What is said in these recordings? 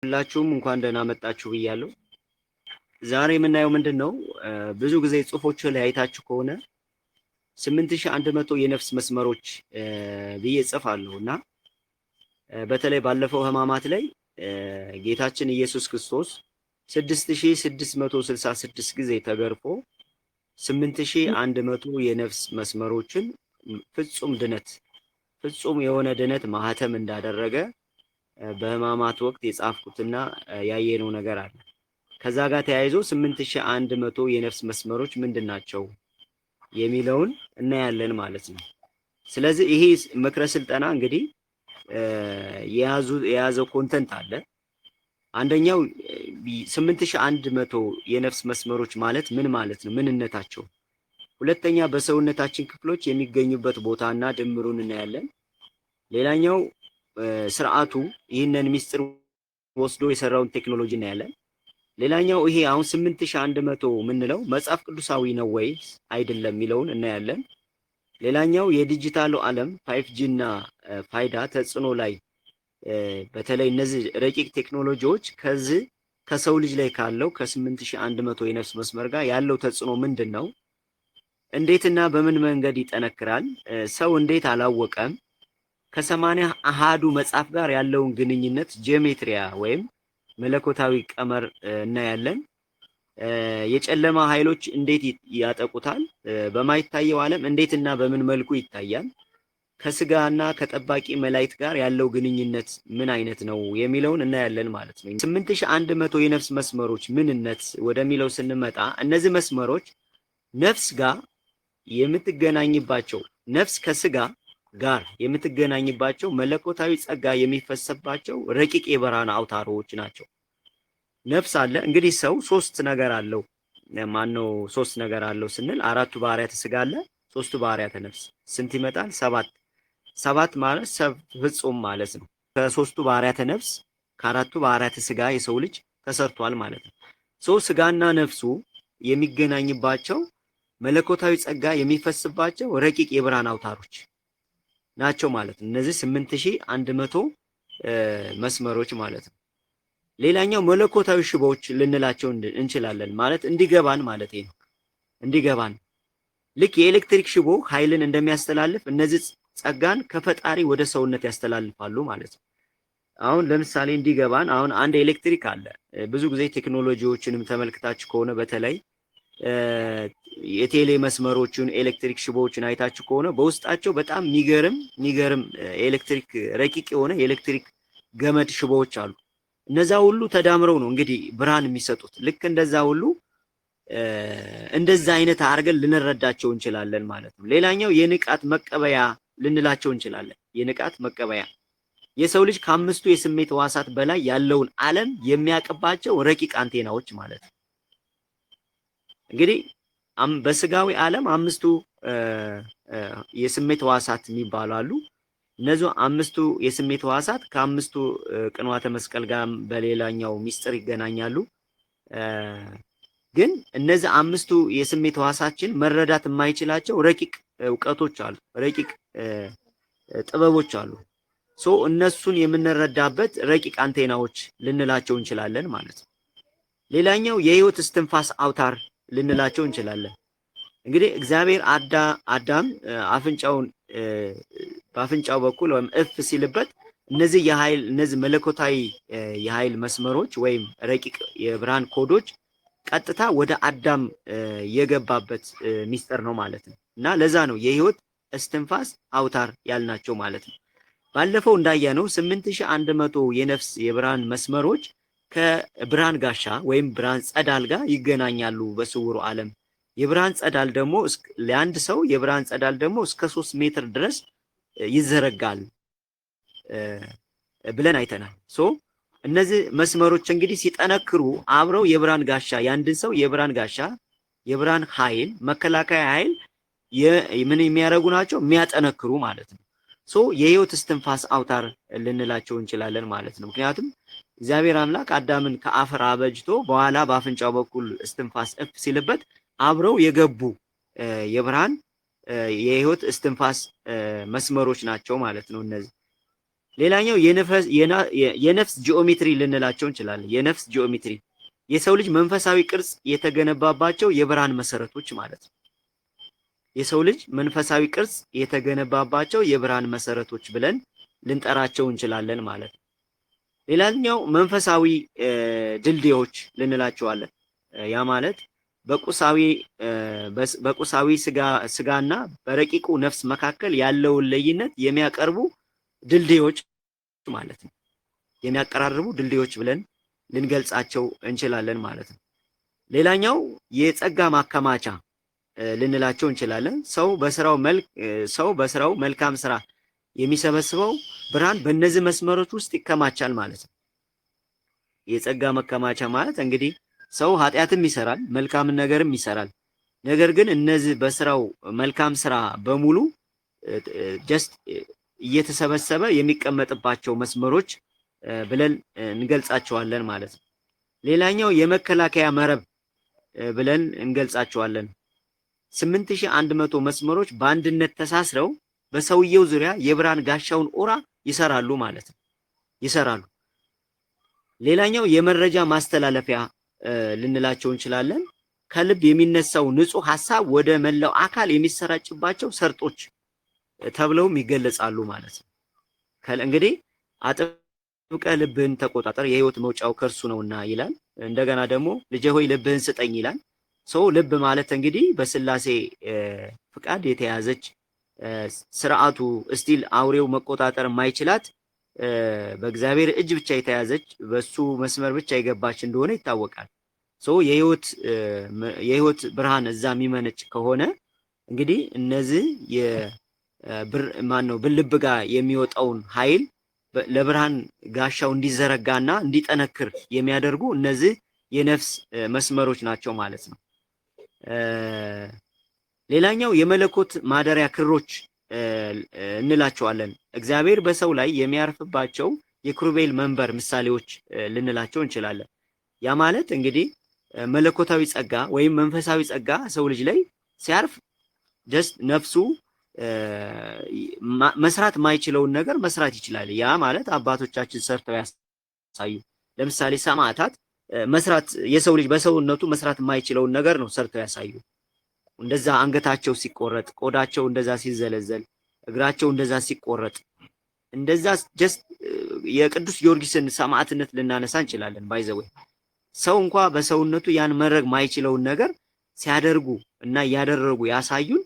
ሁላችሁም እንኳን ደህና መጣችሁ ብያለሁ። ዛሬ የምናየው ምንድነው? ብዙ ጊዜ ጽሁፎች ላይ አይታችሁ ከሆነ 8100 የነፍስ መስመሮች ብዬ ጽፋለሁ እና በተለይ ባለፈው ሕማማት ላይ ጌታችን ኢየሱስ ክርስቶስ 6666 ጊዜ ተገርፎ 8100 የነፍስ መስመሮችን ፍጹም የሆነ ድነት ማህተም እንዳደረገ በሕማማት ወቅት የጻፍኩትና ያየነው ነገር አለ። ከዛ ጋር ተያይዞ 8100 የነፍስ መስመሮች ምንድናቸው የሚለውን እናያለን ማለት ነው። ስለዚህ ይሄ ምክረ ስልጠና እንግዲህ የያዘው ኮንተንት አለ። አንደኛው 8100 የነፍስ መስመሮች ማለት ምን ማለት ነው? ምንነታቸው። ሁለተኛ በሰውነታችን ክፍሎች የሚገኙበት ቦታና ድምሩን እናያለን። ሌላኛው ስርዓቱ ይህንን ሚስጥር ወስዶ የሰራውን ቴክኖሎጂ እናያለን። ሌላኛው ይሄ አሁን 8100 ምንለው መጽሐፍ ቅዱሳዊ ነው ወይስ አይደለም የሚለውን እናያለን። ሌላኛው የዲጂታሉ ዓለም 5G እና ፋይዳ ተጽዕኖ ላይ በተለይ እነዚህ ረቂቅ ቴክኖሎጂዎች ከሰው ልጅ ላይ ካለው ከ8100 የነፍስ መስመር ጋር ያለው ተጽዕኖ ምንድነው? እንዴትና በምን መንገድ ይጠነክራል? ሰው እንዴት አላወቀም? ከ80 አሃዱ መጽሐፍ ጋር ያለውን ግንኙነት ጂኦሜትሪያ ወይም መለኮታዊ ቀመር እናያለን። የጨለማ ኃይሎች እንዴት ያጠቁታል? በማይታየው ዓለም እንዴትና በምን መልኩ ይታያል? ከስጋና ከጠባቂ መላእክት ጋር ያለው ግንኙነት ምን አይነት ነው የሚለውን እናያለን ማለት ነው። 8100 የነፍስ መስመሮች ምንነት ወደሚለው ስንመጣ እነዚህ መስመሮች ነፍስ ጋር የምትገናኝባቸው ነፍስ ከስጋ ጋር የምትገናኝባቸው መለኮታዊ ጸጋ የሚፈሰባቸው ረቂቅ የብርሃን አውታሮች ናቸው። ነፍስ አለ እንግዲህ ሰው ሶስት ነገር አለው። ማነው ሶስት ነገር አለው ስንል አራቱ ባህሪያተ ስጋ አለ፣ ሶስቱ ባህሪያተ ነፍስ ስንት ይመጣል? ሰባት ማለት ፍጹም ማለት ነው። ከሶስቱ ባህሪያተ ነፍስ ከአራቱ ባህሪያተ ስጋ የሰው ልጅ ተሰርቷል ማለት ነው። ስጋና ነፍሱ የሚገናኝባቸው መለኮታዊ ጸጋ የሚፈስባቸው ረቂቅ የብርሃን አውታሮች ናቸው ማለት ነው። እነዚህ 8100 መስመሮች ማለት ነው። ሌላኛው መለኮታዊ ሽቦዎች ልንላቸው እንችላለን ማለት እንዲገባን ማለት ነው። እንዲገባን ልክ የኤሌክትሪክ ሽቦ ኃይልን እንደሚያስተላልፍ እነዚህ ጸጋን ከፈጣሪ ወደ ሰውነት ያስተላልፋሉ ማለት ነው። አሁን ለምሳሌ እንዲገባን አሁን አንድ ኤሌክትሪክ አለ። ብዙ ጊዜ ቴክኖሎጂዎችንም ተመልክታችሁ ከሆነ በተለይ የቴሌ መስመሮችን ኤሌክትሪክ ሽቦዎችን አይታችሁ ከሆነ በውስጣቸው በጣም የሚገርም ኤሌክትሪክ ረቂቅ የሆነ የኤሌክትሪክ ገመድ ሽቦዎች አሉ። እነዛ ሁሉ ተዳምረው ነው እንግዲህ ብርሃን የሚሰጡት። ልክ እንደዛ ሁሉ እንደዛ አይነት አድርገን ልንረዳቸው እንችላለን ማለት ነው። ሌላኛው የንቃት መቀበያ ልንላቸው እንችላለን። የንቃት መቀበያ የሰው ልጅ ከአምስቱ የስሜት ሕዋሳት በላይ ያለውን ዓለም የሚያቀባቸው ረቂቅ አንቴናዎች ማለት ነው። እንግዲህ በስጋዊ ዓለም አምስቱ የስሜት ሕዋሳት የሚባሉ አሉ። እነዚህ አምስቱ የስሜት ሕዋሳት ከአምስቱ ቅንዋተ መስቀል ጋር በሌላኛው ሚስጥር ይገናኛሉ። ግን እነዚህ አምስቱ የስሜት ሕዋሳችን መረዳት የማይችላቸው ረቂቅ እውቀቶች አሉ፣ ረቂቅ ጥበቦች አሉ። እነሱን የምንረዳበት ረቂቅ አንቴናዎች ልንላቸው እንችላለን ማለት ነው። ሌላኛው የህይወት እስትንፋስ አውታር ልንላቸው እንችላለን። እንግዲህ እግዚአብሔር አዳም አፍንጫውን በአፍንጫው በኩል ወይም እፍ ሲልበት እነዚህ መለኮታዊ የኃይል መስመሮች ወይም ረቂቅ የብርሃን ኮዶች ቀጥታ ወደ አዳም የገባበት ሚስጥር ነው ማለት ነው። እና ለዛ ነው የህይወት እስትንፋስ አውታር ያልናቸው ማለት ነው። ባለፈው እንዳያነው 8100 የነፍስ የብርሃን መስመሮች ከብርሃን ጋሻ ወይም ብርሃን ጸዳል ጋር ይገናኛሉ በስውሩ ዓለም። የብርሃን ጸዳል ደግሞ ለአንድ ሰው የብርሃን ጸዳል ደግሞ እስከ 3 ሜትር ድረስ ይዘረጋል ብለን አይተናል። እነዚህ መስመሮች እንግዲህ ሲጠነክሩ አብረው የብርሃን ጋሻ የአንድን ሰው የብርሃን ጋሻ የብርሃን ኃይል መከላከያ ኃይል ምን የሚያደርጉ ናቸው? የሚያጠነክሩ ማለት ነው። የህይወት እስትንፋስ አውታር ልንላቸው እንችላለን ማለት ነው። ምክንያቱም እግዚአብሔር አምላክ አዳምን ከአፈር አበጅቶ በኋላ በአፍንጫው በኩል እስትንፋስ እፍ ሲልበት አብረው የገቡ የብርሃን የህይወት እስትንፋስ መስመሮች ናቸው ማለት ነው እነዚህ። ሌላኛው የነፍስ ጂኦሜትሪ ልንላቸው እንችላለን። የነፍስ ጂኦሜትሪ የሰው ልጅ መንፈሳዊ ቅርጽ የተገነባባቸው የብርሃን መሰረቶች ማለት ነው። የሰው ልጅ መንፈሳዊ ቅርጽ የተገነባባቸው የብርሃን መሰረቶች ብለን ልንጠራቸው እንችላለን ማለት ነው። ሌላኛው መንፈሳዊ ድልድዮች ልንላቸዋለን። ያ ማለት በቁሳዊ ስጋና በረቂቁ ነፍስ መካከል ያለውን ልዩነት የሚያቀርቡ ድልድዮች ማለት ነው። የሚያቀራርቡ ድልድዮች ብለን ልንገልጻቸው እንችላለን ማለት ነው። ሌላኛው የጸጋ ማከማቻ ልንላቸው እንችላለን። ሰው በስራው መልካም ስራ የሚሰበስበው ብርሃን በእነዚህ መስመሮች ውስጥ ይከማቻል ማለት ነው። የጸጋ መከማቻ ማለት እንግዲህ ሰው ኃጢአትም ይሰራል፣ መልካም ነገርም ይሰራል። ነገር ግን እነዚህ በስራው መልካም ስራ በሙሉ ጀስት እየተሰበሰበ የሚቀመጥባቸው መስመሮች ብለን እንገልጻቸዋለን ማለት ነው። ሌላኛው የመከላከያ መረብ ብለን እንገልጻቸዋለን። 8100 መስመሮች በአንድነት ተሳስረው በሰውየው ዙሪያ የብርሃን ጋሻውን ኦራ ይሰራሉ ማለት ነው። ይሰራሉ። ሌላኛው የመረጃ ማስተላለፊያ ልንላቸው እንችላለን። ከልብ የሚነሳው ንጹህ ሐሳብ ወደ መላው አካል የሚሰራጭባቸው ሰርጦች ተብለውም ይገለጻሉ ማለት ነው። እንግዲህ አጥብቀ ልብህን ተቆጣጠር የህይወት መውጫው ከእርሱ ነውና ይላል። እንደገና ደግሞ ልጄ ሆይ ልብህን ስጠኝ ይላል። ሰው ልብ ማለት እንግዲህ በስላሴ ፍቃድ የተያዘች ስርዓቱ እስቲል አውሬው መቆጣጠር የማይችላት በእግዚአብሔር እጅ ብቻ የተያዘች በሱ መስመር ብቻ የገባች እንደሆነ ይታወቃል። ሰው የህይወት ብርሃን እዛ የሚመነጭ ከሆነ እንግዲህ እነዚህ ብልብ ጋር የሚወጣውን ኃይል ለብርሃን ጋሻው እንዲዘረጋና እንዲጠነክር የሚያደርጉ እነዚህ የነፍስ መስመሮች ናቸው ማለት ነው። ሌላኛው የመለኮት ማደሪያ ክሮች እንላቸዋለን። እግዚአብሔር በሰው ላይ የሚያርፍባቸው የክሩቤል መንበር ምሳሌዎች ልንላቸው እንችላለን። ያ ማለት እንግዲህ መለኮታዊ ጸጋ ወይም መንፈሳዊ ጸጋ ሰው ልጅ ላይ ሲያርፍ ጀስት ነፍሱ መስራት የማይችለውን ነገር መስራት ይችላል። ያ ማለት አባቶቻችን ሰርተው ያሳዩ። ለምሳሌ ሰማዕታት መስራት የሰው ልጅ በሰውነቱ መስራት የማይችለውን ነገር ነው ሰርተው ያሳዩ። እንደዛ አንገታቸው ሲቆረጥ፣ ቆዳቸው እንደዛ ሲዘለዘል፣ እግራቸው እንደዛ ሲቆረጥ፣ እንደዛ ጀስት የቅዱስ ጊዮርጊስን ሰማዕትነት ልናነሳ እንችላለን። ባይዘው ሰው እንኳ በሰውነቱ ያን መረግ ማይችለውን ነገር ሲያደርጉ እና ያደረጉ ያሳዩን።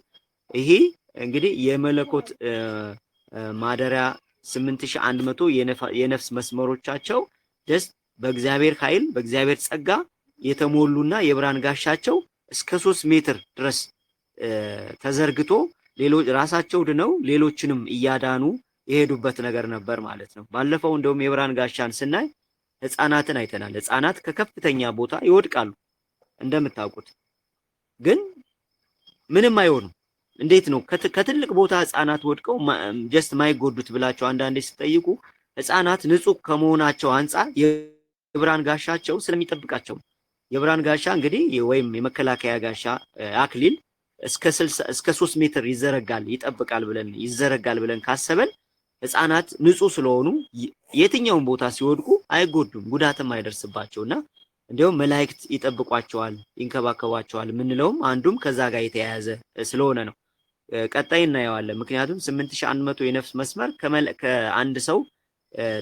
ይሄ እንግዲህ የመለኮት ማደሪያ 8100 የነፍስ መስመሮቻቸው ደስ በእግዚአብሔር ኃይል በእግዚአብሔር ጸጋ የተሞሉና የብርሃን ጋሻቸው እስከ 3 ሜትር ድረስ ተዘርግቶ ሌሎች ራሳቸው ድነው ሌሎችንም እያዳኑ የሄዱበት ነገር ነበር ማለት ነው። ባለፈው እንደውም የብርሃን ጋሻን ስናይ ህፃናትን አይተናል። ህፃናት ከከፍተኛ ቦታ ይወድቃሉ እንደምታውቁት፣ ግን ምንም አይሆኑም። እንዴት ነው ከትልቅ ቦታ ህፃናት ወድቀው ጀስት ማይጎዱት ብላቸው አንዳንዴ ሲጠይቁ ህፃናት ንጹህ ከመሆናቸው አንፃር የብርሃን ጋሻቸው ስለሚጠብቃቸው። የብርሃን ጋሻ እንግዲህ ወይም የመከላከያ ጋሻ አክሊል እስከ 3 ሜትር ይዘረጋል ብለን ካሰበን ህፃናት ንጹህ ስለሆኑ የትኛውን ቦታ ሲወድቁ አይጎዱም፣ ጉዳትም አይደርስባቸውና እንዲያውም መላእክት ይጠብቋቸዋል፣ ይንከባከቧቸዋል የምንለውም አንዱም ከዛ ጋር የተያያዘ ስለሆነ ነው። ቀጣይ እናየዋለን። ምክንያቱም 8100 የነፍስ መስመር ከአንድ ሰው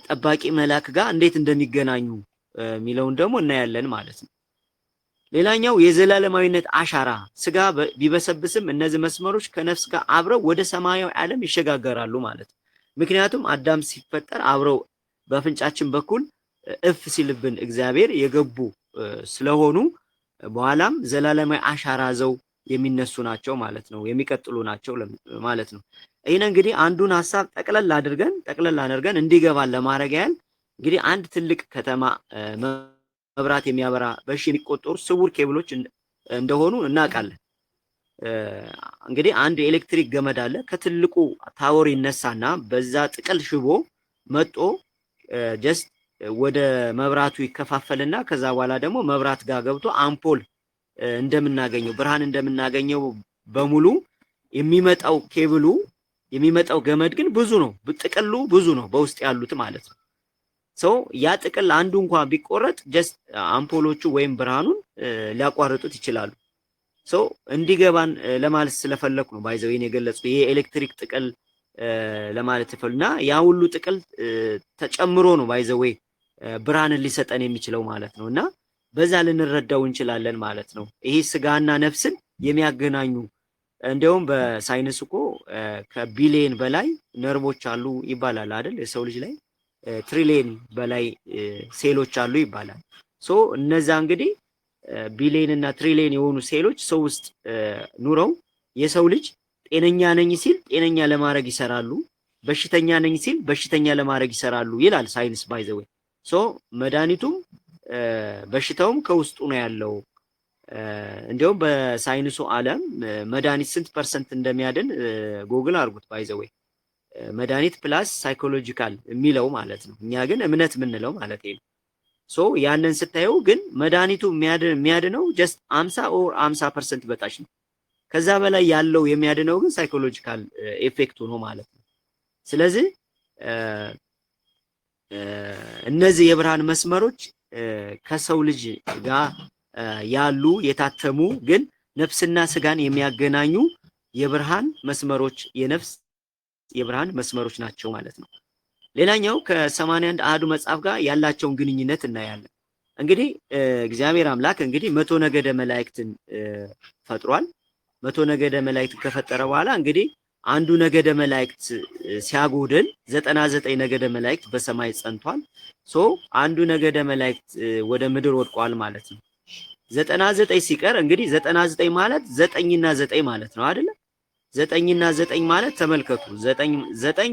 ጠባቂ መልአክ ጋር እንዴት እንደሚገናኙ የሚለውን ደግሞ እናያለን ማለት ነው። ሌላኛው የዘላለማዊነት አሻራ ስጋ ቢበሰብስም እነዚህ መስመሮች ከነፍስ ጋር አብረው ወደ ሰማያዊ ዓለም ይሸጋገራሉ ማለት ነው። ምክንያቱም አዳም ሲፈጠር አብረው በአፍንጫችን በኩል እፍ ሲልብን እግዚአብሔር የገቡ ስለሆኑ በኋላም ዘላለማዊ አሻራ ዘው የሚነሱ ናቸው ማለት ነው፣ የሚቀጥሉ ናቸው ማለት ነው። ይሄን እንግዲህ አንዱን ሐሳብ ጠቅለል አድርገን እንዲገባን ለማድረግ ያህል እንግዲህ አንድ ትልቅ ከተማ መብራት የሚያበራ በሺ የሚቆጠሩ ስውር ኬብሎች እንደሆኑ እናውቃለን። እንግዲህ አንድ የኤሌክትሪክ ገመድ አለ። ከትልቁ ታወር ይነሳና በዛ ጥቅል ሽቦ መጦ ጀስት ወደ መብራቱ ይከፋፈልና ከዛ በኋላ ደግሞ መብራት ጋር ገብቶ አምፖል እንደምናገኘው ብርሃን እንደምናገኘው በሙሉ የሚመጣው ኬብሉ የሚመጣው ገመድ ግን ብዙ ነው፣ ጥቅሉ ብዙ ነው በውስጥ ያሉት ማለት ነው። ሰው ያ ጥቅል አንዱ እንኳን ቢቆረጥ ጀስት አምፖሎቹ ወይም ብርሃኑን ሊያቋርጡት ይችላሉ። ሰው እንዲገባን ለማለት ስለፈለኩ ነው ባይዘው ይሄን የገለጽኩት። ይሄ ኤሌክትሪክ ጥቅል ለማለት ይፈልና ያ ሁሉ ጥቅል ተጨምሮ ነው ባይዘው ብርሃንን ሊሰጠን የሚችለው ማለት ነው። እና በዛ ልንረዳው እንችላለን ማለት ነው። ይሄ ስጋና ነፍስን የሚያገናኙ እንደውም በሳይንስ እኮ ከቢሊየን በላይ ነርቮች አሉ ይባላል አይደል? የሰው ልጅ ላይ ትሪሊየን በላይ ሴሎች አሉ ይባላል። ሶ እነዛ እንግዲህ ቢሊየን እና ትሪሊየን የሆኑ ሴሎች ሰው ውስጥ ኑረው የሰው ልጅ ጤነኛ ነኝ ሲል ጤነኛ ለማድረግ ይሰራሉ፣ በሽተኛ ነኝ ሲል በሽተኛ ለማድረግ ይሰራሉ ይላል ሳይንስ ባይ ዘ ዌይ። ሶ መድኃኒቱም በሽታውም ከውስጡ ነው ያለው። እንዲያውም በሳይንሱ ዓለም መድኃኒት ስንት ፐርሰንት እንደሚያድን ጎግል አድርጉት ባይ ዘ ዌይ። መድኃኒት ፕላስ ሳይኮሎጂካል የሚለው ማለት ነው። እኛ ግን እምነት የምንለው ማለት ነው። ሶ ያንን ስታየው ግን መድኃኒቱ የሚያድነው ጀስት 50 ኦር 50% በታች ነው። ከዛ በላይ ያለው የሚያድነው ግን ሳይኮሎጂካል ኤፌክቱ ነው ማለት ነው። ስለዚህ እነዚህ የብርሃን መስመሮች ከሰው ልጅ ጋር ያሉ የታተሙ ግን ነፍስና ስጋን የሚያገናኙ የብርሃን መስመሮች የነፍስ የብርሃን መስመሮች ናቸው ማለት ነው። ሌላኛው ከ81 አሐዱ መጽሐፍ ጋር ያላቸውን ግንኙነት እናያለን። እንግዲህ እግዚአብሔር አምላክ እንግዲህ 100 ነገደ መላእክትን ፈጥሯል። 100 ነገደ መላእክትን ከፈጠረ በኋላ እንግዲህ አንዱ ነገደ መላእክት ሲያጎድል 99 ነገደ መላእክት በሰማይ ጸንቷል። ሶ አንዱ ነገደ መላእክት ወደ ምድር ወድቋል ማለት ነው። 99 ሲቀር እንግዲህ 99 ማለት 9 እና 9 ማለት ነው አይደለ? 9 እና 9 ማለት ተመልከቱ። 9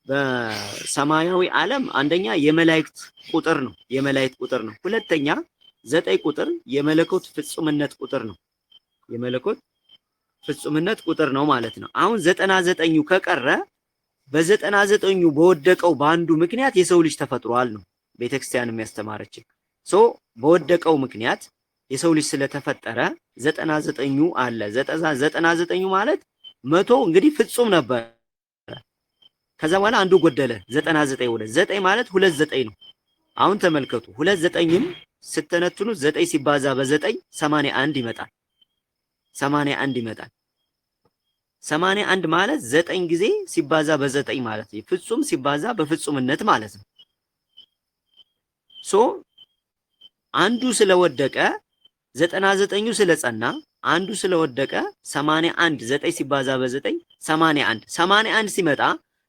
በሰማያዊ ዓለም አንደኛ የመላእክት ቁጥር ነው፣ የመላእክት ቁጥር ነው። ሁለተኛ 9 ቁጥር የመለኮት ፍጹምነት ቁጥር ነው፣ የመለኮት ፍጹምነት ቁጥር ነው ማለት ነው። አሁን 99ኙ ከቀረ በ99ኙ በወደቀው በአንዱ ምክንያት የሰው ልጅ ተፈጥሯል ነው ቤተክርስቲያን የሚያስተማረችን። ሶ በወደቀው ምክንያት የሰው ልጅ ስለተፈጠረ 99ኙ አለ። 99ኙ ማለት 100 እንግዲህ ፍጹም ነበር። ከዛ በኋላ አንዱ ጎደለ 99 ወደ 9 ማለት 29 ነው። አሁን ተመልከቱ 29ም ስተነትኑ 9 ሲባዛ በ9 81 ይመጣል። 81 ይመጣል። 81 ማለት 9 ጊዜ ሲባዛ በ9 ማለት ነው። ፍጹም ሲባዛ በፍጹምነት ማለት ነው። ሶ አንዱ ስለወደቀ 99ኙ ስለጸና አንዱ ስለወደቀ 81 9 ሲባዛ በ9 81 81 ሲመጣ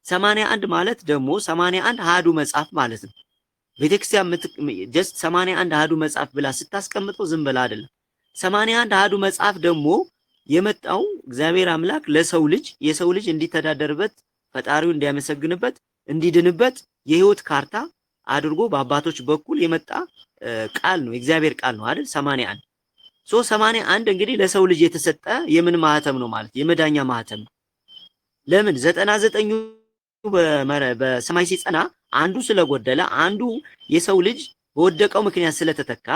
81 ማለት ደግሞ 81 አሐዱ መጽሐፍ ማለት ነው። ቤተክርስቲያን ጀስት 81 አሐዱ መጽሐፍ ብላ ስታስቀምጠው ዝም ብላ አይደለም። 81 አሐዱ መጽሐፍ ደግሞ የመጣው እግዚአብሔር አምላክ ለሰው ልጅ የሰው ልጅ እንዲተዳደርበት ፈጣሪው እንዲያመሰግንበት እንዲድንበት የህይወት ካርታ አድርጎ በአባቶች በኩል የመጣ ቃል ነው፣ የእግዚአብሔር ቃል ነው አይደል? 81 ሶ 81 እንግዲህ ለሰው ልጅ የተሰጠ የምን ማህተም ነው ማለት የመዳኛ ማህተም ነው። ለምን 99ኙ በሰማይ ሲጸና አንዱ ስለጎደለ አንዱ የሰው ልጅ በወደቀው ምክንያት ስለተተካ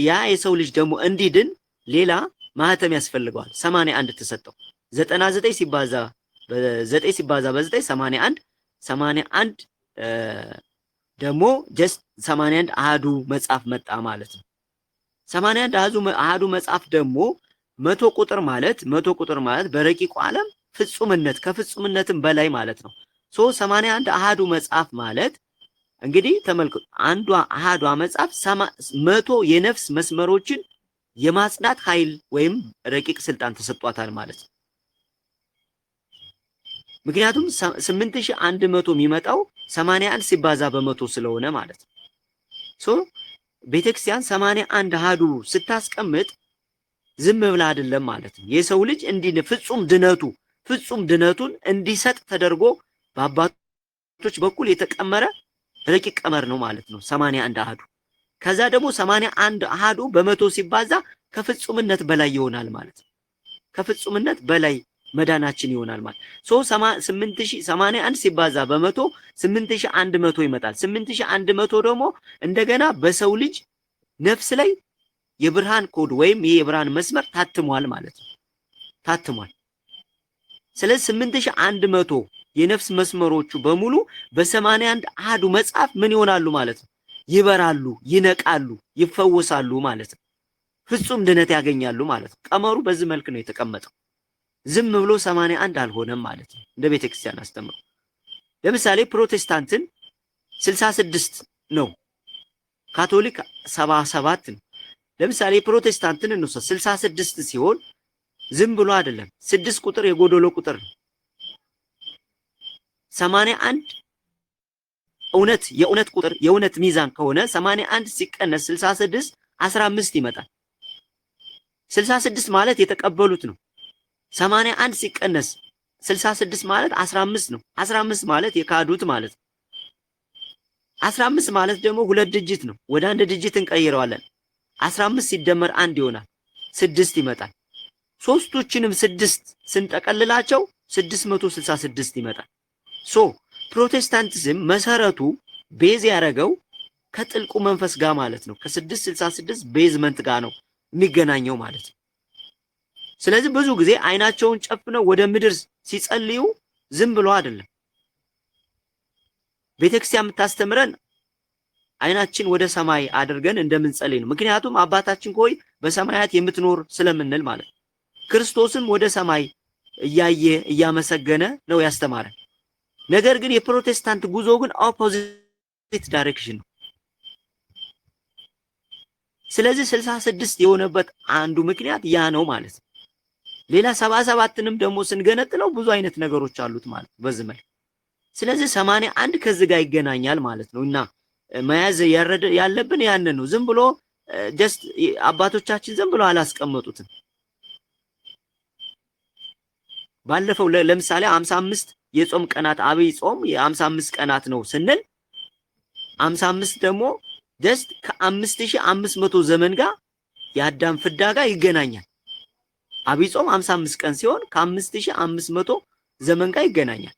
ያ የሰው ልጅ ደግሞ እንዲድን ሌላ ማህተም ያስፈልገዋል። 81 ተሰጠው። 99 ሲባዛ በ9 ሲባዛ በ9 81 81 ደግሞ ጀስት 81 አሐዱ መጽሐፍ መጣ ማለት ነው። 81 አሐዱ መጽሐፍ ደግሞ 100 ቁጥር ማለት በረቂቁ ዓለም ፍጹምነት ከፍጹምነትም በላይ ማለት ነው። ሶ 81 አሐዱ መጽሐፍ ማለት እንግዲህ ተመልከቱ አንዷ አሐዷ መጽሐፍ 100 የነፍስ መስመሮችን የማጽናት ኃይል ወይም ረቂቅ ስልጣን ተሰጥቷታል ማለት ነው። ምክንያቱም 8100 የሚመጣው 81 ሲባዛ በመቶ ስለሆነ ማለት ነው። ሶ ቤተክርስቲያን 81 አሐዱ ስታስቀምጥ ዝም ብላ አይደለም ማለት ነው። የሰው ልጅ እንዲህ ፍጹም ድነቱን እንዲሰጥ ተደርጎ በአባቶች በኩል የተቀመረ ረቂቅ ቀመር ነው ማለት ነው 81 አሐዱ። ከዛ ደግሞ 81 አሐዱ በመቶ ሲባዛ ከፍጹምነት በላይ ይሆናል ማለት ነው። ከፍጹምነት በላይ መዳናችን ይሆናል ማለት ሶ 81 ሲባዛ በመቶ 8100 ይመጣል። 8100 ደግሞ እንደገና በሰው ልጅ ነፍስ ላይ የብርሃን ኮድ ወይም ይሄ የብርሃን መስመር ታትሟል ማለት ነው። ታትሟል። ስለዚህ 8100 የነፍስ መስመሮቹ በሙሉ በ81 አሐዱ መጽሐፍ ምን ይሆናሉ ማለት ነው? ይበራሉ፣ ይነቃሉ፣ ይፈወሳሉ ማለት ነው። ፍጹም ድነት ያገኛሉ ማለት ነው። ቀመሩ በዚህ መልክ ነው የተቀመጠው። ዝም ብሎ 81 አልሆነም ማለት ነው እንደ ቤተክርስቲያን አስተምሮ። ለምሳሌ ፕሮቴስታንትን 66 ነው፣ ካቶሊክ 77 ነው። ለምሳሌ ፕሮቴስታንትን ነው 66 ሲሆን ዝም ብሎ አይደለም፣ 6 ቁጥር የጎዶሎ ቁጥር ነው። 81 እውነት የእውነት ቁጥር የእውነት ሚዛን ከሆነ 81 ሲቀነስ 66 15 ይመጣል። 66 ማለት የተቀበሉት ነው። 81 ሲቀነስ 66 ማለት 15 ነው። 15 ማለት የካዱት ማለት ነው። 15 ማለት ደግሞ ሁለት ዲጂት ነው። ወደ አንድ ዲጂት እንቀይረዋለን። 15 ሲደመር 1 ይሆናል 6 ይመጣል። ሶስቶችንም 6 ስንጠቀልላቸው 666 ይመጣል። ፕሮቴስታንቲዝም መሰረቱ ቤዝ ያደረገው ከጥልቁ መንፈስ ጋር ማለት ነው። ከ666 ቤዝመንት ጋር ነው የሚገናኘው ማለት ነው። ስለዚህ ብዙ ጊዜ አይናቸውን ጨፍነው ወደ ምድር ሲጸልዩ ዝም ብሎ አይደለም። ቤተክርስቲያን የምታስተምረን አይናችን ወደ ሰማይ አድርገን እንደምንጸልይ ነው። ምክንያቱም አባታችን ሆይ በሰማያት የምትኖር ስለምንል ማለት ነው። ክርስቶስም ወደ ሰማይ እያየ እያመሰገነ ነው ያስተማረን። ነገር ግን የፕሮቴስታንት ጉዞ ግን ኦፖዚት ዳይሬክሽን ነው። ስለዚህ 66 የሆነበት አንዱ ምክንያት ያ ነው ማለት ነው። ሌላ 77ንም ደግሞ ስንገነጥለው ብዙ አይነት ነገሮች አሉት ማለት ነው በዚህ መልክ። ስለዚህ 81 ከዚህ ጋር ይገናኛል ማለት ነው እና መያዝ ያለብን ያንን ነው። ዝም ብሎ ጀስት አባቶቻችን ዝም ብሎ አላስቀመጡትም። ባለፈው ለምሳሌ 55 የጾም ቀናት አብይ ጾም የ55 ቀናት ነው ስንል 55 ደግሞ ጀስት ከ5500 ዘመን ጋር የአዳም ፍዳ ጋር ይገናኛል። አብይ ጾም 55 ቀን ሲሆን ከ5500 ዘመን ጋር ይገናኛል።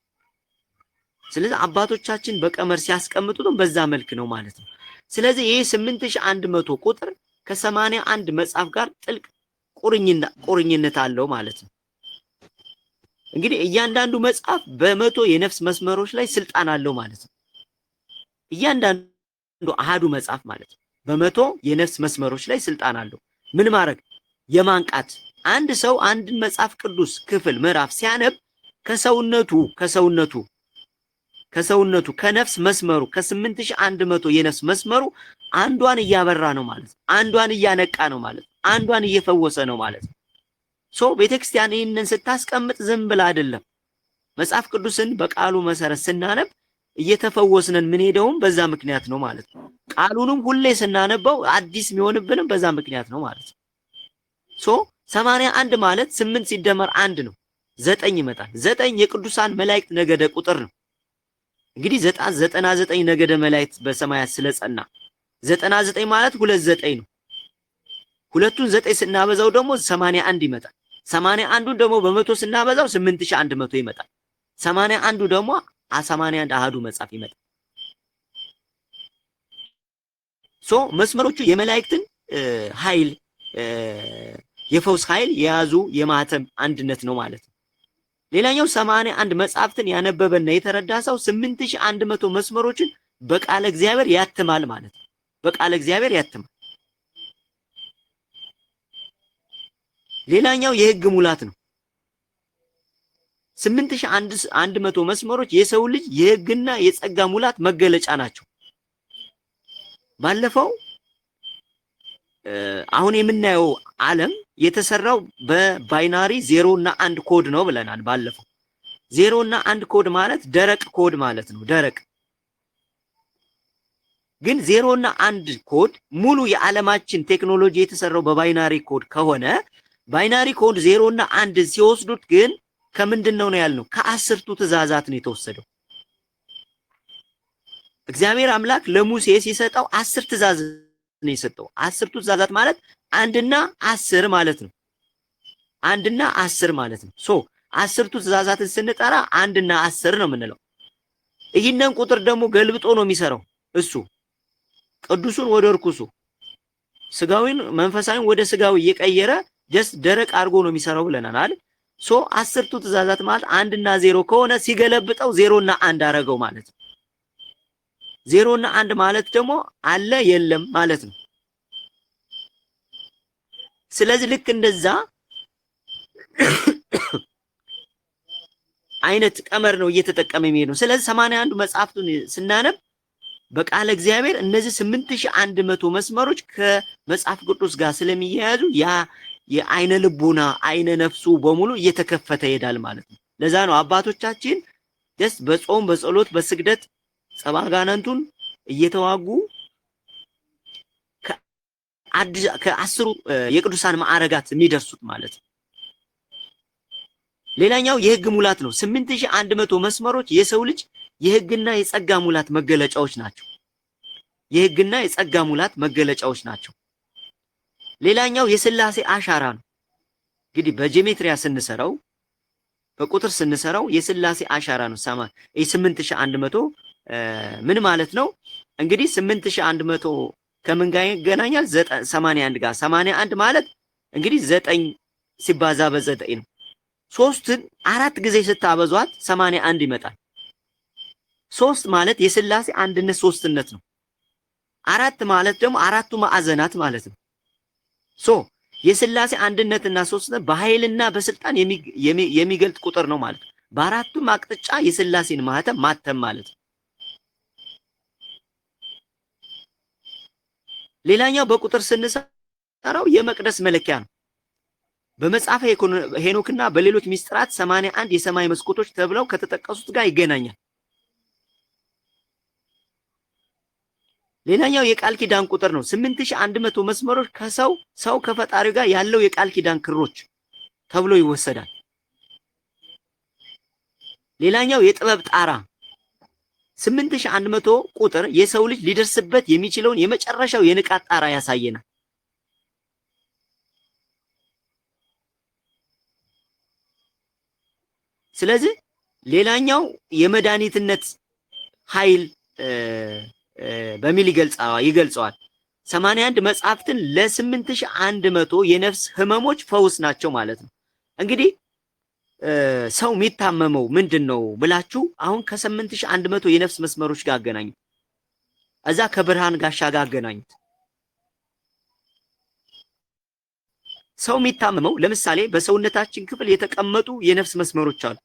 ስለዚህ አባቶቻችን በቀመር ሲያስቀምጡትም በዛ መልክ ነው ማለት ነው። ስለዚህ ይሄ 8100 ቁጥር ከ81 መጽሐፍ ጋር ጥልቅ ቁርኝነት አለው ማለት ነው። እንግዲህ እያንዳንዱ መጽሐፍ በመቶ የነፍስ መስመሮች ላይ ስልጣን አለው ማለት ነው። እያንዳንዱ አሃዱ መጽሐፍ ማለት ነው በመቶ የነፍስ መስመሮች ላይ ስልጣን አለው። ምን ማድረግ? የማንቃት አንድ ሰው አንድን መጽሐፍ ቅዱስ ክፍል ምዕራፍ ሲያነብ ከሰውነቱ ከነፍስ መስመሩ ከ8100 የነፍስ መስመሩ አንዷን እያበራ ነው ማለት ነው። አንዷን እያነቃ ነው ማለት ነው። አንዷን እየፈወሰ ነው ማለት ነው። ቤተክርስቲያን ይህንን ስታስቀምጥ ዝም ብላ አይደለም። መጽሐፍ ቅዱስን በቃሉ መሰረት ስናነብ እየተፈወስነን ምን ሄደውም በዛ ምክንያት ነው ማለት ነው። ቃሉንም ሁሌ ስናነበው አዲስ የሚሆንብንም በዛ ምክንያት ነው ማለት ነው። 81 ማለት 8 ሲደመር 1 ነው 9 ይመጣል። 9 የቅዱሳን መላእክት ነገደ ቁጥር ነው። እንግዲህ 99 ነገደ መላእክት በሰማያት ስለጸና 99 ማለት 29 ነው። ሁለቱን 9 ስናበዛው ደግሞ 81 ይመጣል። 81ን ደግሞ በመቶ ስናበዛው 8100 ይመጣል። 81ዱ ደግሞ 81 አሃዱ መጽሐፍ ይመጣል። መስመሮቹ የመላእክትን ኃይል የፈውስ ኃይል የያዙ የማህተም አንድነት ነው ማለት ነው። ሌላኛው 81 መጽሐፍትን ያነበበና የተረዳ ሰው 8100 መስመሮችን በቃለ እግዚአብሔር ያትማል ማለት ነው። በቃለ እግዚአብሔር ያትማል። ሌላኛው የሕግ ሙላት ነው። 8100 መስመሮች የሰው ልጅ የሕግና የጸጋ ሙላት መገለጫ ናቸው። ባለፈው አሁን የምናየው ዓለም የተሰራው በባይናሪ 0 እና 1 ኮድ ነው ብለናል ባለፈው። 0 እና 1 ኮድ ማለት ደረቅ ኮድ ማለት ነው። ደረቅ ግን 0 እና 1 ኮድ ሙሉ የዓለማችን ቴክኖሎጂ የተሰራው በባይናሪ ኮድ ከሆነ ባይናሪ ኮድ 0 እና 1 ሲወስዱት ግን ከምንድነው ነው ያልነው? ከ10ቱ ትእዛዛት ነው የተወሰደው። እግዚአብሔር አምላክ ለሙሴ ሲሰጠው 10 ትእዛዝ ነው የሰጠው። 10ቱ ትእዛዛት ማለት 1 እና 10 ማለት ነው። 1 እና 10 ማለት ነው። 10ቱ ትእዛዛትን ስንጠራ 1 እና 10 ነው የምንለው። ይህንን ቁጥር ደግሞ ገልብጦ ነው የሚሰራው እሱ። ቅዱሱን ወደ ርኩሱ፣ ስጋዊን መንፈሳዊን ወደ ስጋዊ እየቀየረ ጀስት ደረቅ አድርጎ ነው የሚሰራው ብለናል አይደል? አስርቱ ትእዛዛት ማለት 1 እና 0 ከሆነ ሲገለብጠው 0 እና 1 አረገው ማለት ነው። 0 እና 1 ማለት ደግሞ አለ የለም ማለት ነው። ስለዚህ ልክ እንደዛ አይነት ቀመር ነው እየተጠቀመ የሚሄድ ነው። ስለዚህ 81 መጽሐፍቱን ስናነብ በቃለ እግዚአብሔር እነዚህ 8100 መስመሮች ከመጽሐፍ ቅዱስ ጋር ስለሚያያዙ ያ የአይነ ልቡና አይነ ነፍሱ በሙሉ እየተከፈተ ይሄዳል ማለት ነው። ለዛ ነው አባቶቻችን ደስ በጾም በጸሎት በስግደት ጸባጋናንቱን እየተዋጉ ከአስሩ የቅዱሳን ማዕረጋት የሚደርሱት ማለት ነው። ሌላኛው የህግ ሙላት ነው። 8100 መስመሮች የሰው ልጅ የህግና የጸጋ ሙላት መገለጫዎች ናቸው። የህግና የጸጋ ሙላት መገለጫዎች ናቸው። ሌላኛው የሥላሴ አሻራ ነው። እንግዲህ በጂኦሜትሪያ ስንሰራው በቁጥር ስንሰራው የሥላሴ አሻራ ነው። 8100 ምን ማለት ነው? እንግዲህ 8100 ከምን ጋር ይገናኛል? 81 ጋር 81 ማለት እንግዲህ 9 ሲባዛ በ9 ነው። 3ን 4 ጊዜ ስታበዟት 81 ይመጣል። 3 ማለት የሥላሴ አንድነት ሶስትነት ነው። 4 ማለት ደግሞ አራቱ ማዕዘናት ማለት ነው። የሥላሴ አንድነትና ሶስትነት በኃይልና በስልጣን የሚገልጥ ቁጥር ነው ማለት ነው። በአራቱም አቅጣጫ የሥላሴን ማህተም ማተም ማለት ነው። ሌላኛው በቁጥር ስንሰራው የመቅደስ መለኪያ ነው። በመጽሐፈ ሄኖክና በሌሎች ሚስጥራት 81 የሰማይ መስኮቶች ተብለው ከተጠቀሱት ጋር ይገናኛል። ሌላኛው የቃል ኪዳን ቁጥር ነው። 8100 መስመሮች ሰው ከፈጣሪው ጋር ያለው የቃል ኪዳን ክሮች ተብሎ ይወሰዳል። ሌላኛው የጥበብ ጣራ 8100 ቁጥር የሰው ልጅ ሊደርስበት የሚችለውን የመጨረሻው የንቃት ጣራ ያሳየናል። ስለዚህ ሌላኛው የመድኃኒትነት ኃይል በሚል ይገልጸዋል። 81 መጽሐፍትን ለ8100 የነፍስ ህመሞች ፈውስ ናቸው ማለት ነው። እንግዲህ ሰው የሚታመመው ምንድነው ብላችሁ አሁን ከ8100 የነፍስ መስመሮች ጋር አገናኙት። እዛ ከብርሃን ጋሻ ጋር አገናኙት። ሰው የሚታመመው ለምሳሌ በሰውነታችን ክፍል የተቀመጡ የነፍስ መስመሮች አሉ።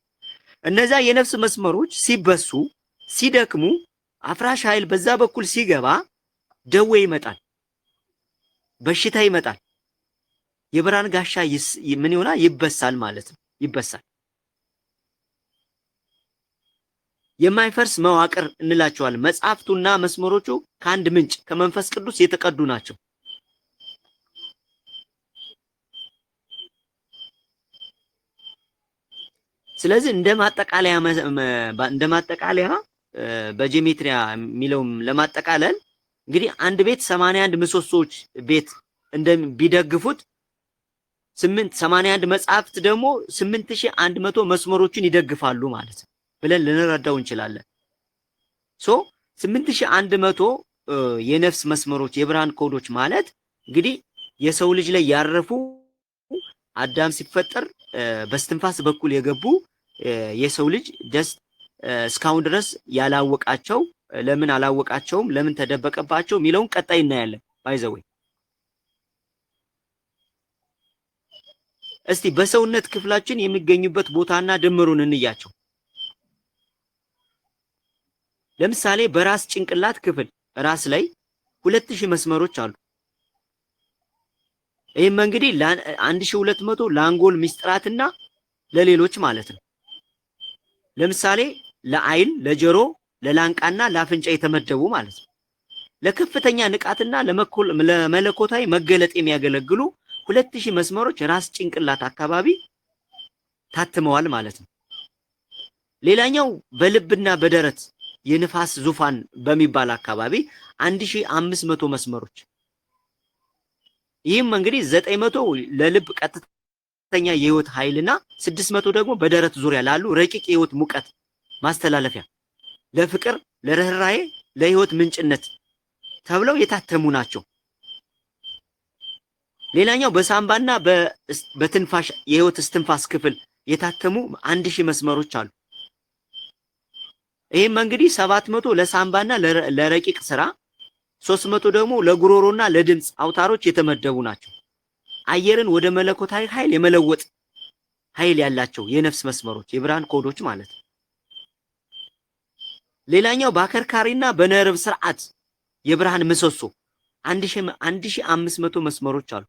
እነዛ የነፍስ መስመሮች ሲበሱ ሲደክሙ አፍራሽ ኃይል በዛ በኩል ሲገባ ደዌ ይመጣል፣ በሽታ ይመጣል። የብርሃን ጋሻ ምን ይሆናል? ይበሳል ማለት ነው። ይበሳል። የማይፈርስ መዋቅር እንላቸዋለን። መጽሐፍቱና መስመሮቹ ከአንድ ምንጭ ከመንፈስ ቅዱስ የተቀዱ ናቸው። ስለዚህ እንደ ማጠቃለያ በጂኦሜትሪያ የሚለውም ለማጠቃለል እንግዲህ አንድ ቤት 81 ምሰሶች ቤት ቢደግፉት 81 መጽሐፍት ደግሞ 8100 መስመሮችን ይደግፋሉ ማለት ነው ብለን ልንረዳው እንችላለን። 8100 የነፍስ መስመሮች የብርሃን ኮዶች ማለት እንግዲህ የሰው ልጅ ላይ ያረፉ አዳም ሲፈጠር በስትንፋስ በኩል የገቡ የሰው ልጅ እስካሁን ድረስ ያላወቃቸው ለምን አላወቃቸውም፣ ለምን ተደበቀባቸው የሚለውን ቀጣይ እናያለን። ባይዘወይ እስቲ በሰውነት ክፍላችን የሚገኙበት ቦታና ድምሩን እንያቸው። ለምሳሌ በራስ ጭንቅላት ክፍል ራስ ላይ 2000 መስመሮች አሉ። ይህም እንግዲህ 1200 ለአንጎል ሚስጥራትና ለሌሎች ማለት ነው። ለምሳሌ ለአይን፣ ለጆሮ፣ ለላንቃና ለአፍንጫ የተመደቡ ማለት ነው። ለከፍተኛ ንቃትና ለመለኮታዊ መገለጥ የሚያገለግሉ 2000 መስመሮች ራስ ጭንቅላት አካባቢ ታትመዋል ማለት ነው። ሌላኛው በልብና በደረት የንፋስ ዙፋን በሚባል አካባቢ 1500 መስመሮች። ይህም እንግዲህ 900 ለልብ ቀጥተኛ የህይወት ኃይልና 600 ደግሞ በደረት ዙሪያ ላሉ ረቂቅ የህይወት ሙቀት ማስተላለፊያ ለፍቅር፣ ለርህራሄ፣ ለህይወት ምንጭነት ተብለው የታተሙ ናቸው። ሌላኛው በሳምባና በትንፋሽ የህይወት እስትንፋስ ክፍል የታተሙ 1000 መስመሮች አሉ። ይሄም እንግዲህ 700 ለሳምባና ለረቂቅ ስራ 300 ደግሞ ለጉሮሮና ለድምጽ አውታሮች የተመደቡ ናቸው። አየርን ወደ መለኮታዊ ኃይል የመለወጥ ኃይል ያላቸው የነፍስ መስመሮች የብርሃን ኮዶች ማለት ነው። ሌላኛው በአከርካሪና በነርቭ ስርዓት የብርሃን ምሰሶ 1500 መስመሮች አሉ።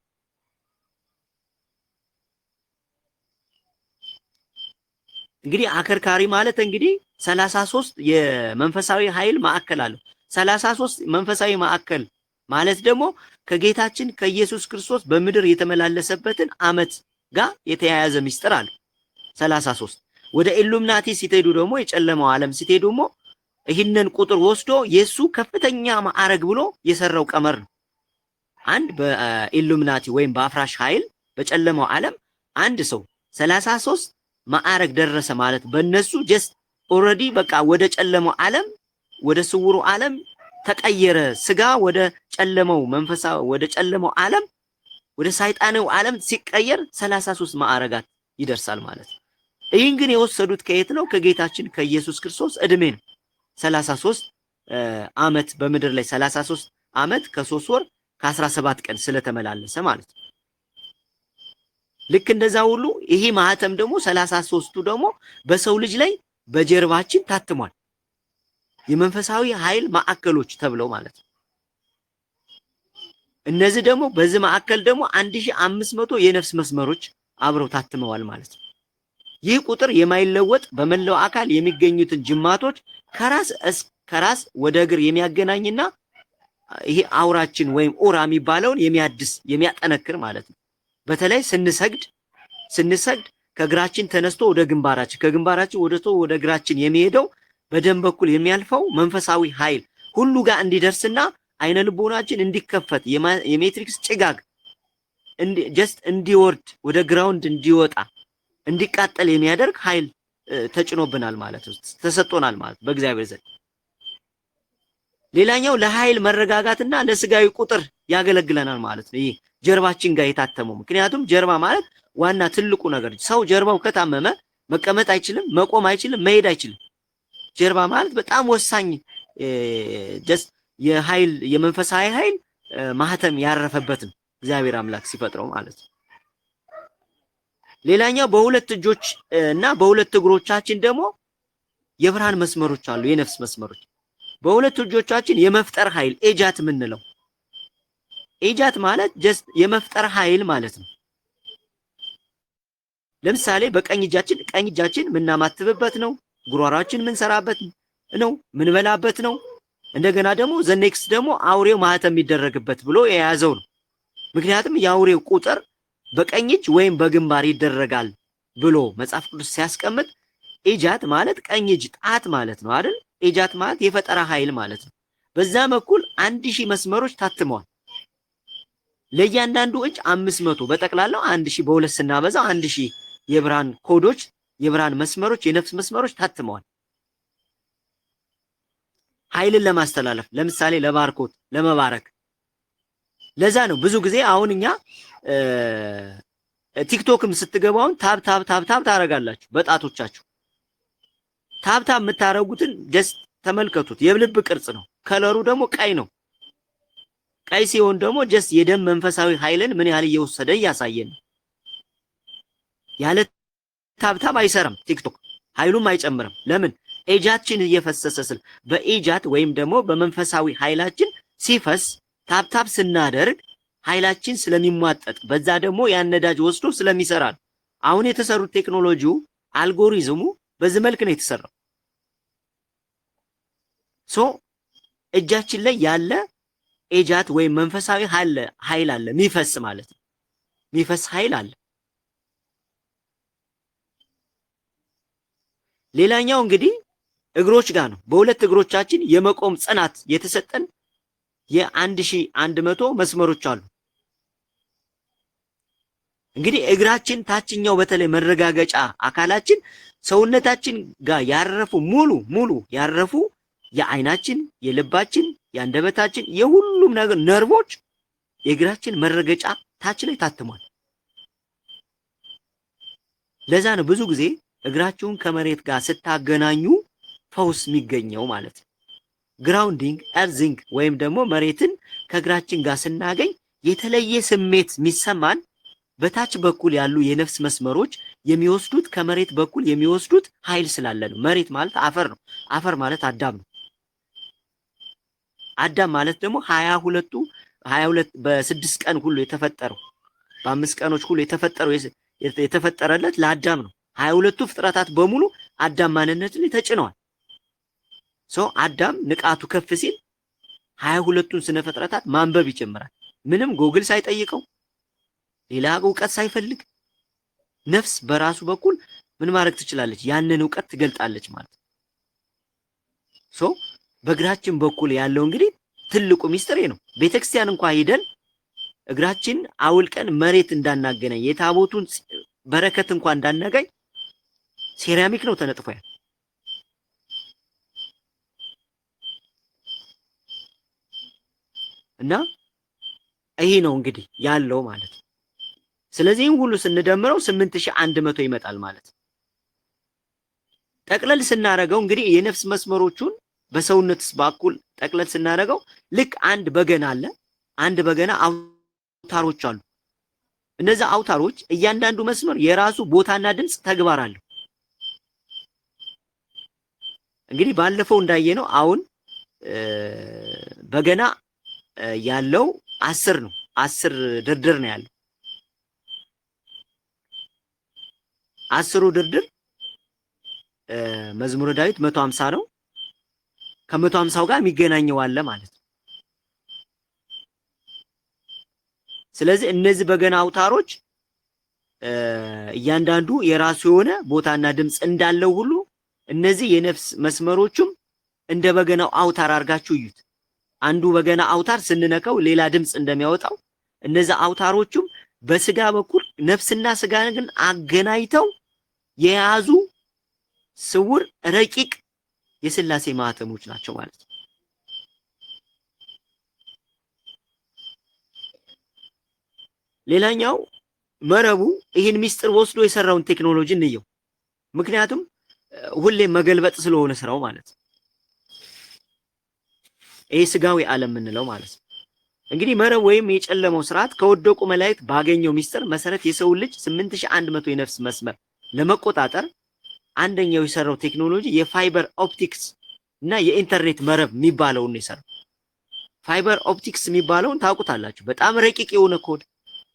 እንግዲህ አከርካሪ ማለት እንግዲህ 33 የመንፈሳዊ ኃይል ማዕከል አለው። 33 መንፈሳዊ ማዕከል ማለት ደግሞ ከጌታችን ከኢየሱስ ክርስቶስ በምድር የተመላለሰበትን ዓመት ጋር የተያያዘ ምስጢር አለ። 33 ወደ ኢሉሚናቲ ሲሄዱ ደግሞ የጨለማው ዓለም ሲሄዱ ደግሞ ይህንን ቁጥር ወስዶ የሱ ከፍተኛ ማዕረግ ብሎ የሰራው ቀመር ነው። አንድ በኢሉሚናቲ ወይም በአፍራሽ ኃይል በጨለማው ዓለም አንድ ሰው 33 ማዕረግ ደረሰ ማለት በእነሱ ጀስት ኦልሬዲ በቃ ወደ ጨለማው ዓለም ወደ ስውሩ ዓለም ተቀየረ። ስጋ ወደ ጨለማው መንፈሳዊ ወደ ጨለማው ዓለም ወደ ሰይጣናዊ ዓለም ሲቀየር 33 ማዕረጋት ይደርሳል ማለት ነው። ይህን ግን የወሰዱት ከየት ነው? ከጌታችን ከኢየሱስ ክርስቶስ እድሜ ነው። 33 ዓመት በምድር ላይ 33 ዓመት ከ3 ወር ከ17 ቀን ስለተመላለሰ ማለት ነው። ልክ እንደዛ ሁሉ ይሄ ማህተም ደግሞ 33ቱ ደግሞ በሰው ልጅ ላይ በጀርባችን ታትሟል። የመንፈሳዊ ኃይል ማዕከሎች ተብለው ማለት ነው። እነዚህ ደግሞ በዚህ ማዕከል ደግሞ 1500 የነፍስ መስመሮች አብረው ታትመዋል ማለት ነው። ይህ ቁጥር የማይለወጥ በመላው አካል የሚገኙትን ጅማቶች ከራስ ወደ እግር የሚያገናኝና ይሄ አውራችን ወይም ኦራ የሚባለውን የሚያድስ የሚያጠነክር ማለት ነው። በተለይ ስንሰግድ ከእግራችን ተነስቶ ወደ ግንባራችን ከግንባራችን ወደ እግራችን የሚሄደው በደም በኩል የሚያልፈው መንፈሳዊ ኃይል ሁሉ ጋር እንዲደርስና አይነ ልቦናችን እንዲከፈት የሜትሪክስ ጭጋግ ጀስት እንዲወርድ ወደ ግራውንድ እንዲወጣ እንዲቃጠል የሚያደርግ ኃይል ተጭኖብናል ማለት ነው፣ ተሰጥቶናል ማለት በእግዚአብሔር ዘንድ። ሌላኛው ለኃይል መረጋጋትና ለስጋዊ ቁጥር ያገለግለናል ማለት ነው። ይሄ ጀርባችን ጋር የታተመው ምክንያቱም ጀርባ ማለት ዋና ትልቁ ነገር ሰው ጀርባው ከታመመ መቀመጥ አይችልም፣ መቆም አይችልም፣ መሄድ አይችልም። ጀርባ ማለት በጣም ወሳኝ ጀስት የኃይል የመንፈሳዊ ኃይል ማህተም ያረፈበት ነው እግዚአብሔር አምላክ ሲፈጥረው ማለት ነው። ሌላኛው በሁለት እጆች እና በሁለት እግሮቻችን ደግሞ የብርሃን መስመሮች አሉ፣ የነፍስ መስመሮች። በሁለት እጆቻችን የመፍጠር ኃይል ኤጃት የምንለው ኤጃት ማለት ጀስት የመፍጠር ኃይል ማለት ነው። ለምሳሌ በቀኝ እጃችን ምናማትብበት ነው፣ ጉሮሯችን ምንሰራበት ነው፣ ምንበላበት ነው። እንደገና ደግሞ ዘኔክስ ደግሞ አውሬው ማህተም የሚደረግበት ብሎ የያዘው ነው። ምክንያቱም የአውሬው ቁጥር በቀኝ እጅ ወይም በግንባር ይደረጋል ብሎ መጽሐፍ ቅዱስ ሲያስቀምጥ ኤጃት ማለት ቀኝ እጅ ጣት ማለት ነው አይደል? ኤጃት ማለት የፈጠራ ኃይል ማለት ነው። በዛ በኩል 1000 መስመሮች ታትመዋል። ለእያንዳንዱ እጅ 500 በጠቅላላው 1000 በሁለት ስናበዛው 1000 የብርሃን ኮዶች የብርሃን መስመሮች የነፍስ መስመሮች ታትመዋል። ኃይልን ለማስተላለፍ ለምሳሌ ለባርኮት ለመባረክ። ለዛ ነው ብዙ ጊዜ አሁን እኛ ቲክቶክም ስትገባውን ታብ ታረጋላችሁ በጣቶቻችሁ። ታብ የምታረጉትን ጀስት ተመልከቱት። የልብ ቅርጽ ነው። ከለሩ ደግሞ ቀይ ነው። ቀይ ሲሆን ደግሞ ጀስት የደም መንፈሳዊ ኃይልን ምን ያህል እየወሰደ እያሳየን ነው። ያለ ታብ አይሰራም ቲክቶክ፣ ኃይሉም አይጨምርም። ለምን? ኤጃችን እየፈሰሰ በኤጃት ወይም ደግሞ በመንፈሳዊ ኃይላችን ሲፈስ ታብ ስናደርግ ኃይላችን ስለሚሟጠጥ በዛ ደግሞ ያን ነዳጅ ወስዶ ስለሚሰራ ነው። አሁን የተሰሩት ቴክኖሎጂው አልጎሪዝሙ በዚህ መልክ ነው የተሰራው። እጃችን ላይ ያለ ኤጃት ወይም መንፈሳዊ ኃይል አለ፣ የሚፈስ ማለት ነው። የሚፈስ ኃይል አለ። ሌላኛው እንግዲህ እግሮች ጋር ነው። በሁለት እግሮቻችን የመቆም ጽናት የተሰጠን የ1100 መስመሮች አሉ። እንግዲህ እግራችን ታችኛው በተለይ መረጋገጫ አካላችን ሰውነታችን ጋር ያረፉ ሙሉ ያረፉ የአይናችን፣ የልባችን፣ የአንደበታችን የሁሉም ነገር ነርቮች የእግራችን መረገጫ ታች ላይ ታትሟል። ለዛ ነው ብዙ ጊዜ እግራችሁን ከመሬት ጋር ስታገናኙ ፈውስ የሚገኘው ማለት ነው። ግራውንዲንግ ኤርዚንግ ወይም ደግሞ መሬትን ከእግራችን ጋር ስናገኝ የተለየ ስሜት የሚሰማን በታች በኩል ያሉ የነፍስ መስመሮች የሚወስዱት ከመሬት በኩል የሚወስዱት ኃይል ስላለ ነው። መሬት ማለት አፈር ነው። አፈር ማለት አዳም ነው። አዳም ማለት ደግሞ 22 በ6 ቀን ሁሉ የተፈጠረው በ5 ቀኖች ሁሉ የተፈጠረለት ለአዳም ነው። 22ቱ ፍጥረታት በሙሉ አዳም ማንነትን ተጭነዋል። አዳም ንቃቱ ከፍ ሲል 22ቱን ስነ ፍጥረታት ማንበብ ይጀምራል። ምንም ጎግል ሳይጠይቀው ሌላ እውቀት ሳይፈልግ ነፍስ በራሱ በኩል ምን ማድረግ ትችላለች? ያንን እውቀት ትገልጣለች ማለት ነው። በእግራችን በኩል ያለው እንግዲህ ትልቁ ሚስጥር ነው። ቤተክርስቲያን እንኳን ሄደን እግራችን አውልቀን መሬት እንዳናገናኝ የታቦቱን በረከት እንኳን እንዳናገኝ ሴራሚክ ነው ተነጥፎ ያለ እና ይሄ ነው እንግዲህ ያለው ማለት ነው። ስለዚህም ሁሉ ስንደምረው 8100 ይመጣል ማለት ነው። ጠቅለል ስናረገው እንግዲህ የነፍስ መስመሮቹን በሰውነትስ በኩል ጠቅለል ስናረገው ልክ አንድ በገና አለ። አንድ በገና አውታሮች አሉ። እነዚህ አውታሮች እያንዳንዱ መስመር የራሱ ቦታና ድምጽ ተግባር አለው። እንግዲህ ባለፈው እንዳየነው አሁን በገና ያለው 10 ነው። 10 ድርድር ነው ያለው። 10ሩ ድርድር መዝሙረ ዳዊት 150 ነው። ከ150ው ጋር የሚገናኘው አለ ማለት ነው። ስለዚህ እነዚህ በገና አውታሮች እያንዳንዱ የራሱ የሆነ ቦታና ድምጽ እንዳለው ሁሉ እነዚህ የነፍስ መስመሮቹም እንደ በገናው አውታር አድርጋችሁ እዩት። አንዱ በገና አውታር ስንነካው ሌላ ድምጽ እንደሚያወጣው እነዚህ አውታሮቹም በስጋ በኩል ነፍስና ስጋን ግን አገናኝተው የያዙ ስውር ረቂቅ የሥላሴ ማህተሞች ናቸው ማለት ነው። ሌላኛው መረቡ ይህን ሚስጥር ወስዶ የሰራውን ቴክኖሎጂ እንየው። ምክንያቱም ሁሌም መገልበጥ ስለሆነ ስራው ማለት ነው። ይሄ ስጋዊ ዓለም የምንለው ማለት ነው። እንግዲህ መረብ ወይም የጨለመው ስርዓት ከወደቁ መላእክት ባገኘው ሚስጥር መሰረት የሰው ልጅ 8100 የነፍስ መስመር ለመቆጣጠር አንደኛው የሰራው ቴክኖሎጂ የፋይበር ኦፕቲክስ እና የኢንተርኔት መረብ የሚባለውን ነው የሰራው። ፋይበር ኦፕቲክስ የሚባለውን ታውቁታላችሁ። በጣም ረቂቅ የሆነ ኮድ፣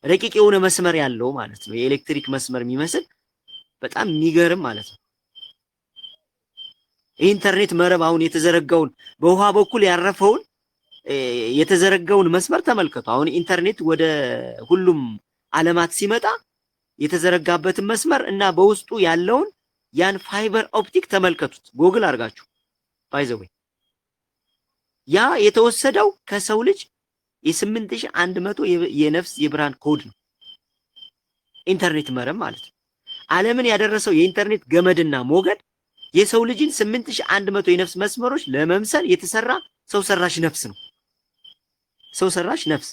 ረቂቅ የሆነ መስመር ያለው ማለት ነው። የኤሌክትሪክ መስመር የሚመስል በጣም የሚገርም ማለት ነው። የኢንተርኔት መረብ አሁን የተዘረጋውን በውሃ በኩል ያረፈውን የተዘረጋውን መስመር ተመልከቱ። አሁን ኢንተርኔት ወደ ሁሉም ዓለማት ሲመጣ የተዘረጋበትን መስመር እና በውስጡ ያለውን ያን ፋይበር ኦፕቲክ ተመልከቱት። ጎግል አድርጋችሁ ባይዘው ያ የተወሰደው ከሰው ልጅ የ8100 የነፍስ የብርሃን ኮድ ነው። ኢንተርኔት መረብ ማለት ነው። ዓለምን ያደረሰው የኢንተርኔት ገመድና ሞገድ የሰው ልጅን 8100 የነፍስ መስመሮች ለመምሰል የተሰራ ሰው ሰራሽ ነፍስ ነው። ሰው ሰራሽ ነፍስ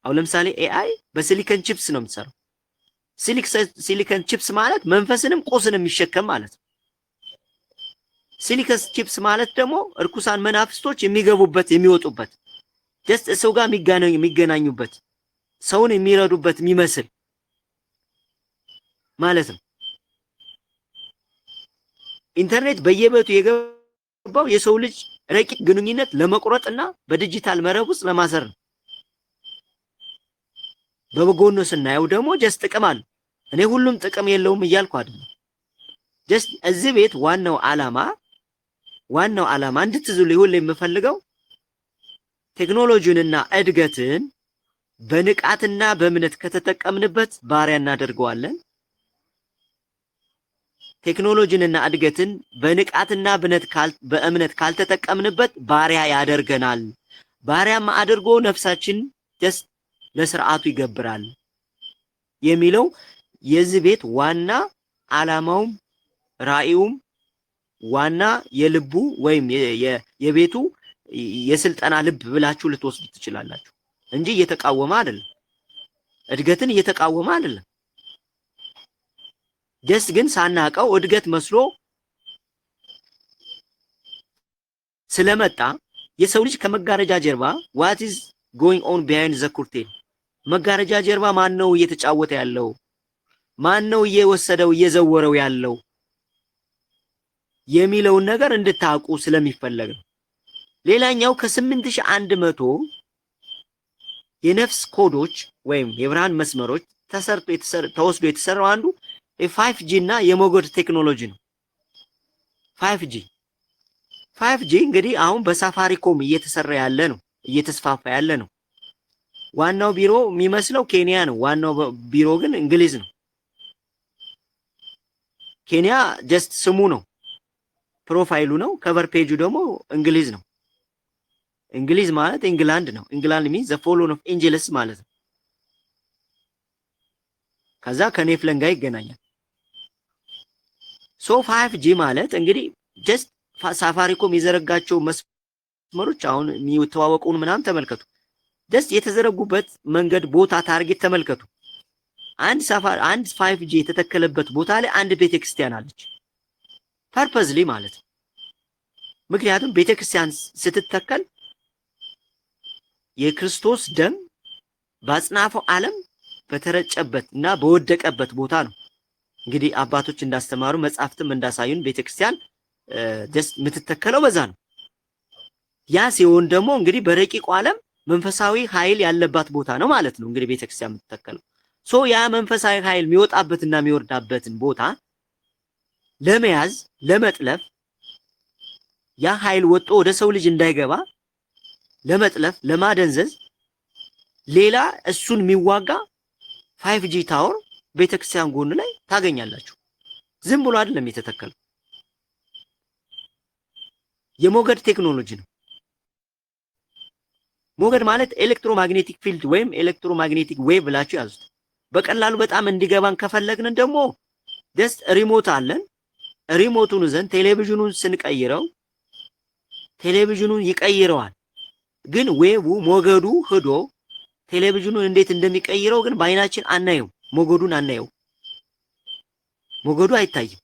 አሁን ለምሳሌ ኤአይ በሲሊከን ቺፕስ ነው የሚሰራው። ሲሊከን ቺፕስ ማለት መንፈስንም ቁስንም የሚሸከም ማለት ነው። ሲሊከን ቺፕስ ማለት ደግሞ እርኩሳን መናፍስቶች የሚገቡበት የሚወጡበት ጀስት ሰው ጋር የሚገናኙበት ሰውን የሚረዱበት የሚመስል ማለት ነው። ኢንተርኔት በየቤቱ የገባው የሰው ልጅ ረቂቅ ግንኙነት ለመቁረጥና በዲጂታል መረብ ውስጥ ለማሰር ነው። በበጎኑ ስናየው ደግሞ ጀስት ጥቅም አለ። እኔ ሁሉም ጥቅም የለውም እያልኩ አይደለም። ጀስት እዚህ ቤት ዋናው ዓላማ እንድትዙልኝ ሁሌ የምፈልገው ቴክኖሎጂንና እድገትን በንቃትና በእምነት ከተጠቀምንበት ባሪያ እናደርገዋለን። ቴክኖሎጂንና እድገትን በንቃትና በእምነት ካልተጠቀምንበት ባሪያ ያደርገናል። ባሪያማ አድርጎ ነፍሳችን ጀስት ለስርዓቱ ይገብራል የሚለው የዚህ ቤት ዋና ዓላማውም ራእዩም ዋና የልቡ ወይም የቤቱ የስልጠና ልብ ብላችሁ ልትወስዱ ትችላላችሁ እንጂ እየተቃወመ አይደለም። እድገትን እየተቃወመ አይደለም። ጀስት ግን ሳናቀው እድገት መስሎ ስለመጣ የሰው ልጅ ከመጋረጃ ጀርባ what is going on behind the curtain መጋረጃ ጀርባ ማን ነው እየተጫወተ ያለው? ማን ነው እየወሰደው እየዘወረው ያለው የሚለውን ነገር እንድታውቁ ስለሚፈለግ ነው። ሌላኛው ከ8100 የነፍስ ኮዶች ወይም የብርሃን መስመሮች ተወስዶ የተሰራው አንዱ የ5G እና የሞገድ ቴክኖሎጂ ነው። 5G እንግዲህ አሁን በሳፋሪኮም እየተሰራ ያለ ነው፣ እየተስፋፋ ያለ ነው። ዋናው ቢሮ የሚመስለው ኬንያ ነው። ዋናው ቢሮ ግን እንግሊዝ ነው። ኬንያ ጀስት ስሙ ነው፣ ፕሮፋይሉ ነው። ከቨር ፔጁ ደግሞ እንግሊዝ ነው። እንግሊዝ ማለት ኢንግላንድ ነው። ኢንግላንድ ሚንስ ዘ ፎሎን ኦፍ ኤንጀልስ ማለት ነው። ከዛ ከኔፍለን ጋር ይገናኛል። ሶ 5G ማለት እንግዲህ ጀስት ሳፋሪኮም የዘረጋቸው መስመሮች አሁን የሚተዋወቁን ምናምን ተመልከቱ። ጀስት የተዘረጉበት መንገድ ቦታ ታርጌት ተመልከቱ። አንድ 5G የተተከለበት ቦታ ላይ አንድ ቤተክርስቲያን አለች። ፐርፐዝሊ ማለት ነው። ምክንያቱም ቤተክርስቲያን ስትተከል የክርስቶስ ደም በአጽናፈው ዓለም በተረጨበት እና በወደቀበት ቦታ ነው። እንግዲህ አባቶች እንዳስተማሩ መጻሕፍትም እንዳሳዩን ቤተክርስቲያን ጀስት የምትተከለው በዛ ነው። ያ ሲሆን ደግሞ እንግዲህ በረቂቁ ዓለም መንፈሳዊ ኃይል ያለባት ቦታ ነው ማለት ነው። እንግዲህ ቤተክርስቲያን የምትተከለው ሶ ያ መንፈሳዊ ኃይል የሚወጣበትና የሚወርዳበትን ቦታ ለመያዝ ለመጥለፍ ያ ኃይል ወጥቶ ወደ ሰው ልጅ እንዳይገባ ለመጥለፍ ለማደንዘዝ ሌላ እሱን የሚዋጋ 5G ታወር ቤተክርስቲያን ጎን ላይ ታገኛላችሁ። ዝም ብሎ አይደለም የተተከለው። የሞገድ ቴክኖሎጂ ነው። ሞገድ ማለት ኤሌክትሮማግኔቲክ ፊልድ ወይም ኤሌክትሮማግኔቲክ ዌቭ ብላችሁ ያዙት። በቀላሉ በጣም እንዲገባን ከፈለግን ደግሞ ጀስት ሪሞት አለን። ሪሞቱን ዘንድ ቴሌቪዥኑን ስንቀይረው ቴሌቪዥኑን ይቀይረዋል። ግን ዌቡ ሞገዱ ሄዶ ቴሌቪዥኑን እንዴት እንደሚቀይረው ግን በአይናችን አናየው። ሞገዱን አናየው። ሞገዱ አይታይም።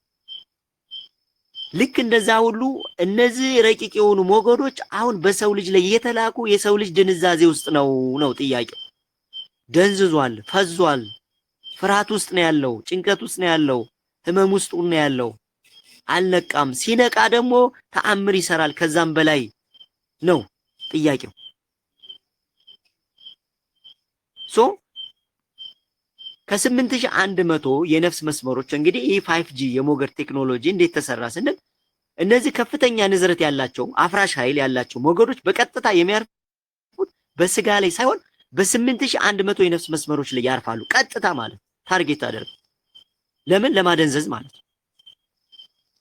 ልክ እንደዛ ሁሉ እነዚህ ረቂቅ የሆኑ ሞገዶች አሁን በሰው ልጅ ላይ የተላኩ የሰው ልጅ ድንዛዜ ውስጥ ነው ጥያቄው። ደንዝዟል፣ ፈዟል፣ ፍርሃት ውስጥ ነው ያለው፣ ጭንቀት ውስጥ ነው ያለው፣ ህመም ውስጥ ነው ያለው። አልነቃም። ሲነቃ ደግሞ ተአምር ይሰራል። ከዛም በላይ ነው ጥያቄው። ሶ ከ8100 የነፍስ መስመሮች እንግዲህ ይህ 5G የሞገድ ቴክኖሎጂ እንዴት ተሰራ ስንል እነዚህ ከፍተኛ ንዝረት ያላቸው አፍራሽ ኃይል ያላቸው ሞገዶች በቀጥታ የሚያርፉት በስጋ ላይ ሳይሆን በ8100 የነፍስ መስመሮች ላይ ያርፋሉ። ቀጥታ ማለት ታርጌት አደረገ። ለምን? ለማደንዘዝ ማለት ነው።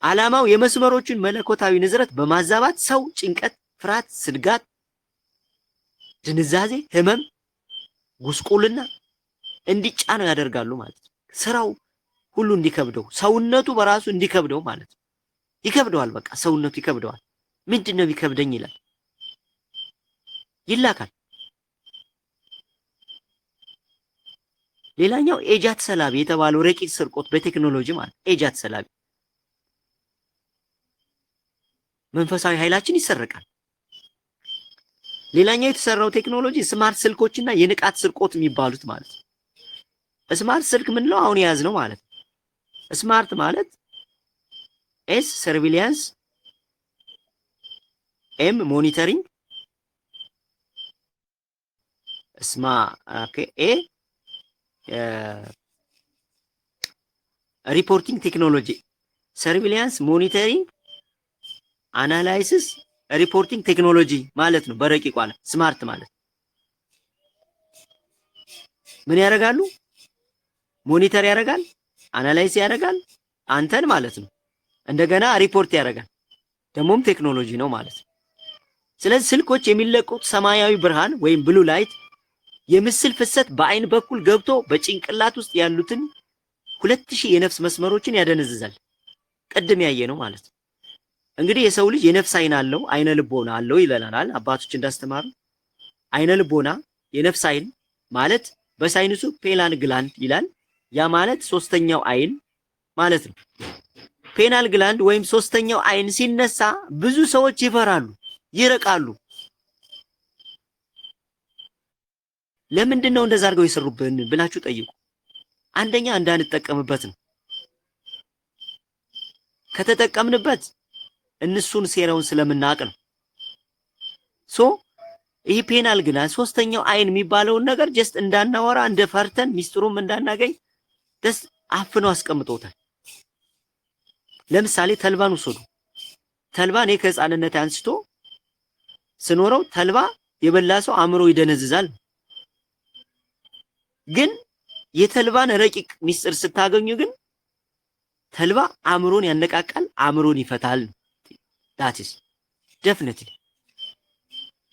ዓላማው የመስመሮቹን መለኮታዊ ንዝረት በማዛባት ሰው ጭንቀት፣ ፍርሃት፣ ስጋት፣ ድንዛዜ፣ ህመም፣ ጉስቁልና እንዲጫነው ያደርጋሉ ማለት ነው። ስራው ሁሉ እንዲከብደው፣ ሰውነቱ በራሱ እንዲከብደው ማለት ነው። ይከብደዋል። በቃ ሰውነቱ ይከብደዋል። ምንድነው ቢከብደኝ ይላል። ይላካል። ሌላኛው ኤጃት ሰላቢ የተባለው ረቂቅ ስርቆት በቴክኖሎጂ ማለት ኤጃት ሰላቢ መንፈሳዊ ኃይላችን ይሰረቃል። ሌላኛው የተሰራው ቴክኖሎጂ ስማርት ስልኮችና የንቃት ስርቆት የሚባሉት ማለት ነው። ስማርት ስልክ ምንለው አሁን የያዝነው ማለት ነው። ስማርት ማለት ኤስ ሰርቪሊያንስ፣ ኤም ሞኒተሪንግ፣ ኤ ሪፖርቲንግ ቴክኖሎጂ፣ ሰርቪሊያንስ፣ ሞኒተሪንግ፣ አናላይሲስ፣ ሪፖርቲንግ ቴክኖሎጂ ማለት ነው። በረቂቁ ዓለም ስማርት ማለት ምን ያደርጋሉ? ሞኒተር ያደርጋል፣ አናላይዝ ያደርጋል አንተን ማለት ነው። እንደገና ሪፖርት ያደርጋል፣ ደግሞም ቴክኖሎጂ ነው ማለት ነው። ስለዚህ ስልኮች የሚለቁት ሰማያዊ ብርሃን ወይም ብሉ ላይት የምስል ፍሰት በአይን በኩል ገብቶ በጭንቅላት ውስጥ ያሉትን 2000 የነፍስ መስመሮችን ያደነዝዛል። ቅድም ያየ ነው ማለት ነው። እንግዲህ የሰው ልጅ የነፍስ አይን አለው፣ አይነ ልቦና አለው ይለናል አባቶች እንዳስተማሩ። አይነ ልቦና የነፍስ አይን ማለት በሳይንሱ ፔላን ግላንድ ይላል። ያ ማለት ሶስተኛው አይን ማለት ነው። ፔናል ግላንድ ወይም ሶስተኛው አይን ሲነሳ ብዙ ሰዎች ይፈራሉ፣ ይርቃሉ። ለምንድን ነው እንደዛ አድርገው የሰሩብን ብላችሁ ጠይቁ። አንደኛ እንዳንጠቀምበት ነው። ከተጠቀምንበት እነሱን ሴራውን ስለምናውቅ ነው። ሶ ይህ ፔናል ግላንድ ሶስተኛው አይን የሚባለውን ነገር ጀስት እንዳናወራ እንደፈርተን ሚስጥሩም እንዳናገኝ ደስ አፍነው አስቀምጦታል። ለምሳሌ ተልባን ውሰዱ። ተልባ እኔ ከህፃንነት አንስቶ ስኖረው ተልባ የበላ ሰው አእምሮ ይደነዝዛል። ግን የተልባን ረቂቅ ሚስጥር ስታገኙ ግን ተልባ አእምሮን ያነቃቃል፣ አእምሮን ይፈታል። ዳትስ ዴፊኒትሊ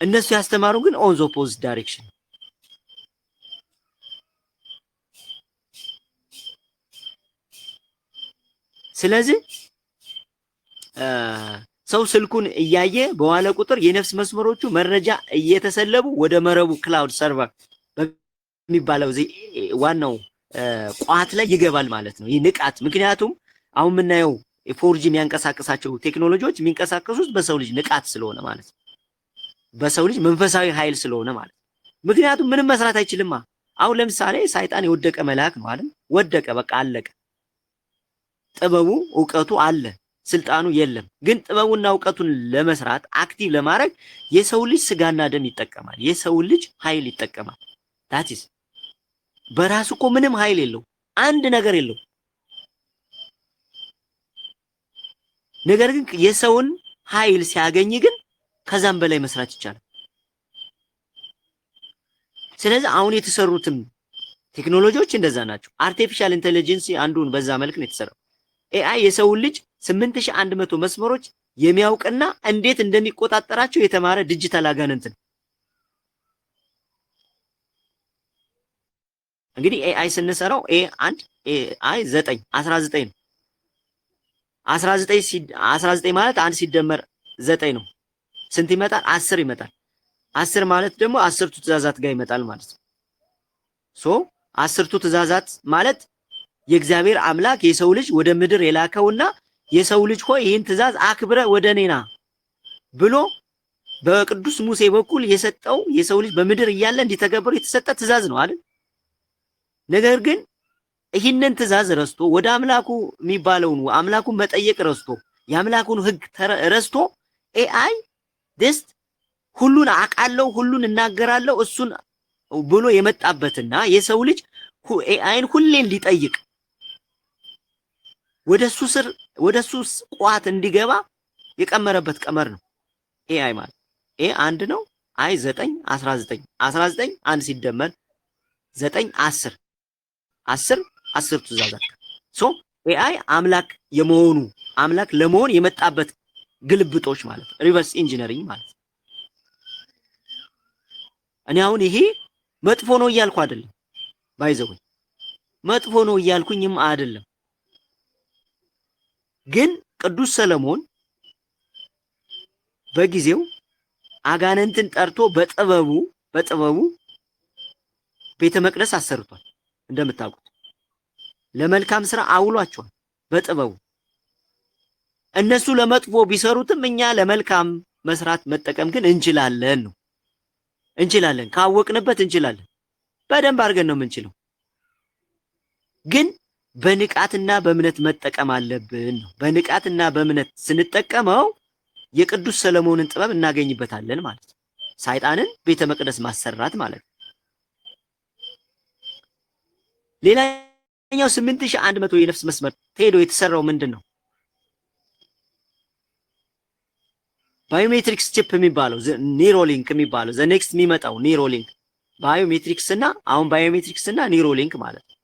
እነሱ ያስተማሩ ግን ኦን ዘ ኦፖዚት ዳይሬክሽን። ስለዚህ ሰው ስልኩን እያየ በዋለ ቁጥር የነፍስ መስመሮቹ መረጃ እየተሰለቡ ወደ መረቡ ክላውድ ሰርቨር በሚባለው ዋናው ቋት ላይ ይገባል ማለት ነው። ይህ ንቃት። ምክንያቱም አሁን የምናየው ፎርጂ የሚያንቀሳቅሳቸው ቴክኖሎጂዎች የሚንቀሳቀሱት በሰው ልጅ ንቃት ስለሆነ ማለት ነው። በሰው ልጅ መንፈሳዊ ኃይል ስለሆነ ማለት ነው። ምክንያቱም ምንም መስራት አይችልማ። አሁን ለምሳሌ ሰይጣን የወደቀ መልአክ ነው አይደል? ወደቀ፣ በቃ አለቀ። ጥበቡ እውቀቱ አለ፣ ስልጣኑ የለም። ግን ጥበቡና እውቀቱን ለመስራት አክቲቭ ለማድረግ የሰው ልጅ ስጋና ደም ይጠቀማል። የሰው ልጅ ኃይል ይጠቀማል። ዳትስ በራሱ እኮ ምንም ኃይል የለው፣ አንድ ነገር የለው። ነገር ግን የሰውን ኃይል ሲያገኝ ግን ከዛም በላይ መስራት ይቻላል። ስለዚህ አሁን የተሰሩትም ቴክኖሎጂዎች እንደዛ ናቸው። አርቲፊሻል ኢንተለጀንስ አንዱን በዛ መልክ ነው የተሰራው። ኤአይ የሰውን ልጅ 8100 መስመሮች የሚያውቅና እንዴት እንደሚቆጣጠራቸው የተማረ ዲጂታል አጋንንት ነው። እንግዲህ ኤአይ ስንሰራው ኤ1 ኤአይ 9 19 ነው። 19 ማለት 1 ሲደመር 9 ነው። ስንት ይመጣል? 10 ይመጣል። 10 ማለት ደግሞ 10ቱ ትእዛዛት ጋር ይመጣል ማለት ነው። ሶ 10ቱ ትእዛዛት ማለት የእግዚአብሔር አምላክ የሰው ልጅ ወደ ምድር የላከውና የሰው ልጅ ሆይ ይህን ትእዛዝ አክብረ ወደ እኔና ብሎ በቅዱስ ሙሴ በኩል የሰጠው የሰው ልጅ በምድር እያለ እንዲተገበሩ የተሰጠ ትእዛዝ ነው አይደል? ነገር ግን ይህንን ትእዛዝ ረስቶ ወደ አምላኩ የሚባለውን አምላኩን መጠየቅ ረስቶ የአምላኩን ሕግ ረስቶ ኤአይ ደስት ሁሉን አውቃለሁ ሁሉን እናገራለሁ እሱን ብሎ የመጣበትና የሰው ልጅ ኤአይን ሁሌ እንዲጠይቅ ወደሱ ቋት እንዲገባ የቀመረበት ቀመር ነው ኤአይ ማለት። ኤ 1 ነው፣ አይ 9 19 19 1 ሲደመር 9 10 10 ትእዛዛት። ሶ ኤአይ አምላክ ለመሆን የመጣበት ግልብጦች ማለት ነው። ሪቨርስ ኢንጂነሪንግ ማለት ነው። እኔ አሁን ይሄ መጥፎ ነው እያልኩ አይደለም፣ ባይዘው መጥፎ ነው እያልኩኝም አይደለም። ግን ቅዱስ ሰለሞን በጊዜው አጋንንትን ጠርቶ በጥበቡ ቤተ መቅደስ አሰርቷል። እንደምታውቁት ለመልካም ስራ አውሏቸዋል በጥበቡ። እነሱ ለመጥፎ ቢሰሩትም እኛ ለመልካም መስራት መጠቀም ግን እንችላለን ነው። እንችላለን፣ ካወቅንበት እንችላለን። በደንብ አድርገን ነው የምንችለው። ግን በንቃትና በእምነት መጠቀም አለብን ነው። በንቃትና በእምነት ስንጠቀመው የቅዱስ ሰለሞንን ጥበብ እናገኝበታለን ማለት ነው። ሰይጣንን ቤተ መቅደስ ማሰራት ማለት ነው። ሌላኛው 8100 የነፍስ መስመር ተሄዶ የተሰራው ምንድን ነው? ባዮሜትሪክስ ቺፕ የሚባለው ኒውሮሊንክ የሚባለው ዘ ኔክስት የሚመጣው ኒውሮሊንክ ባዮሜትሪክስ እና ኒውሮሊንክ ማለት ነው።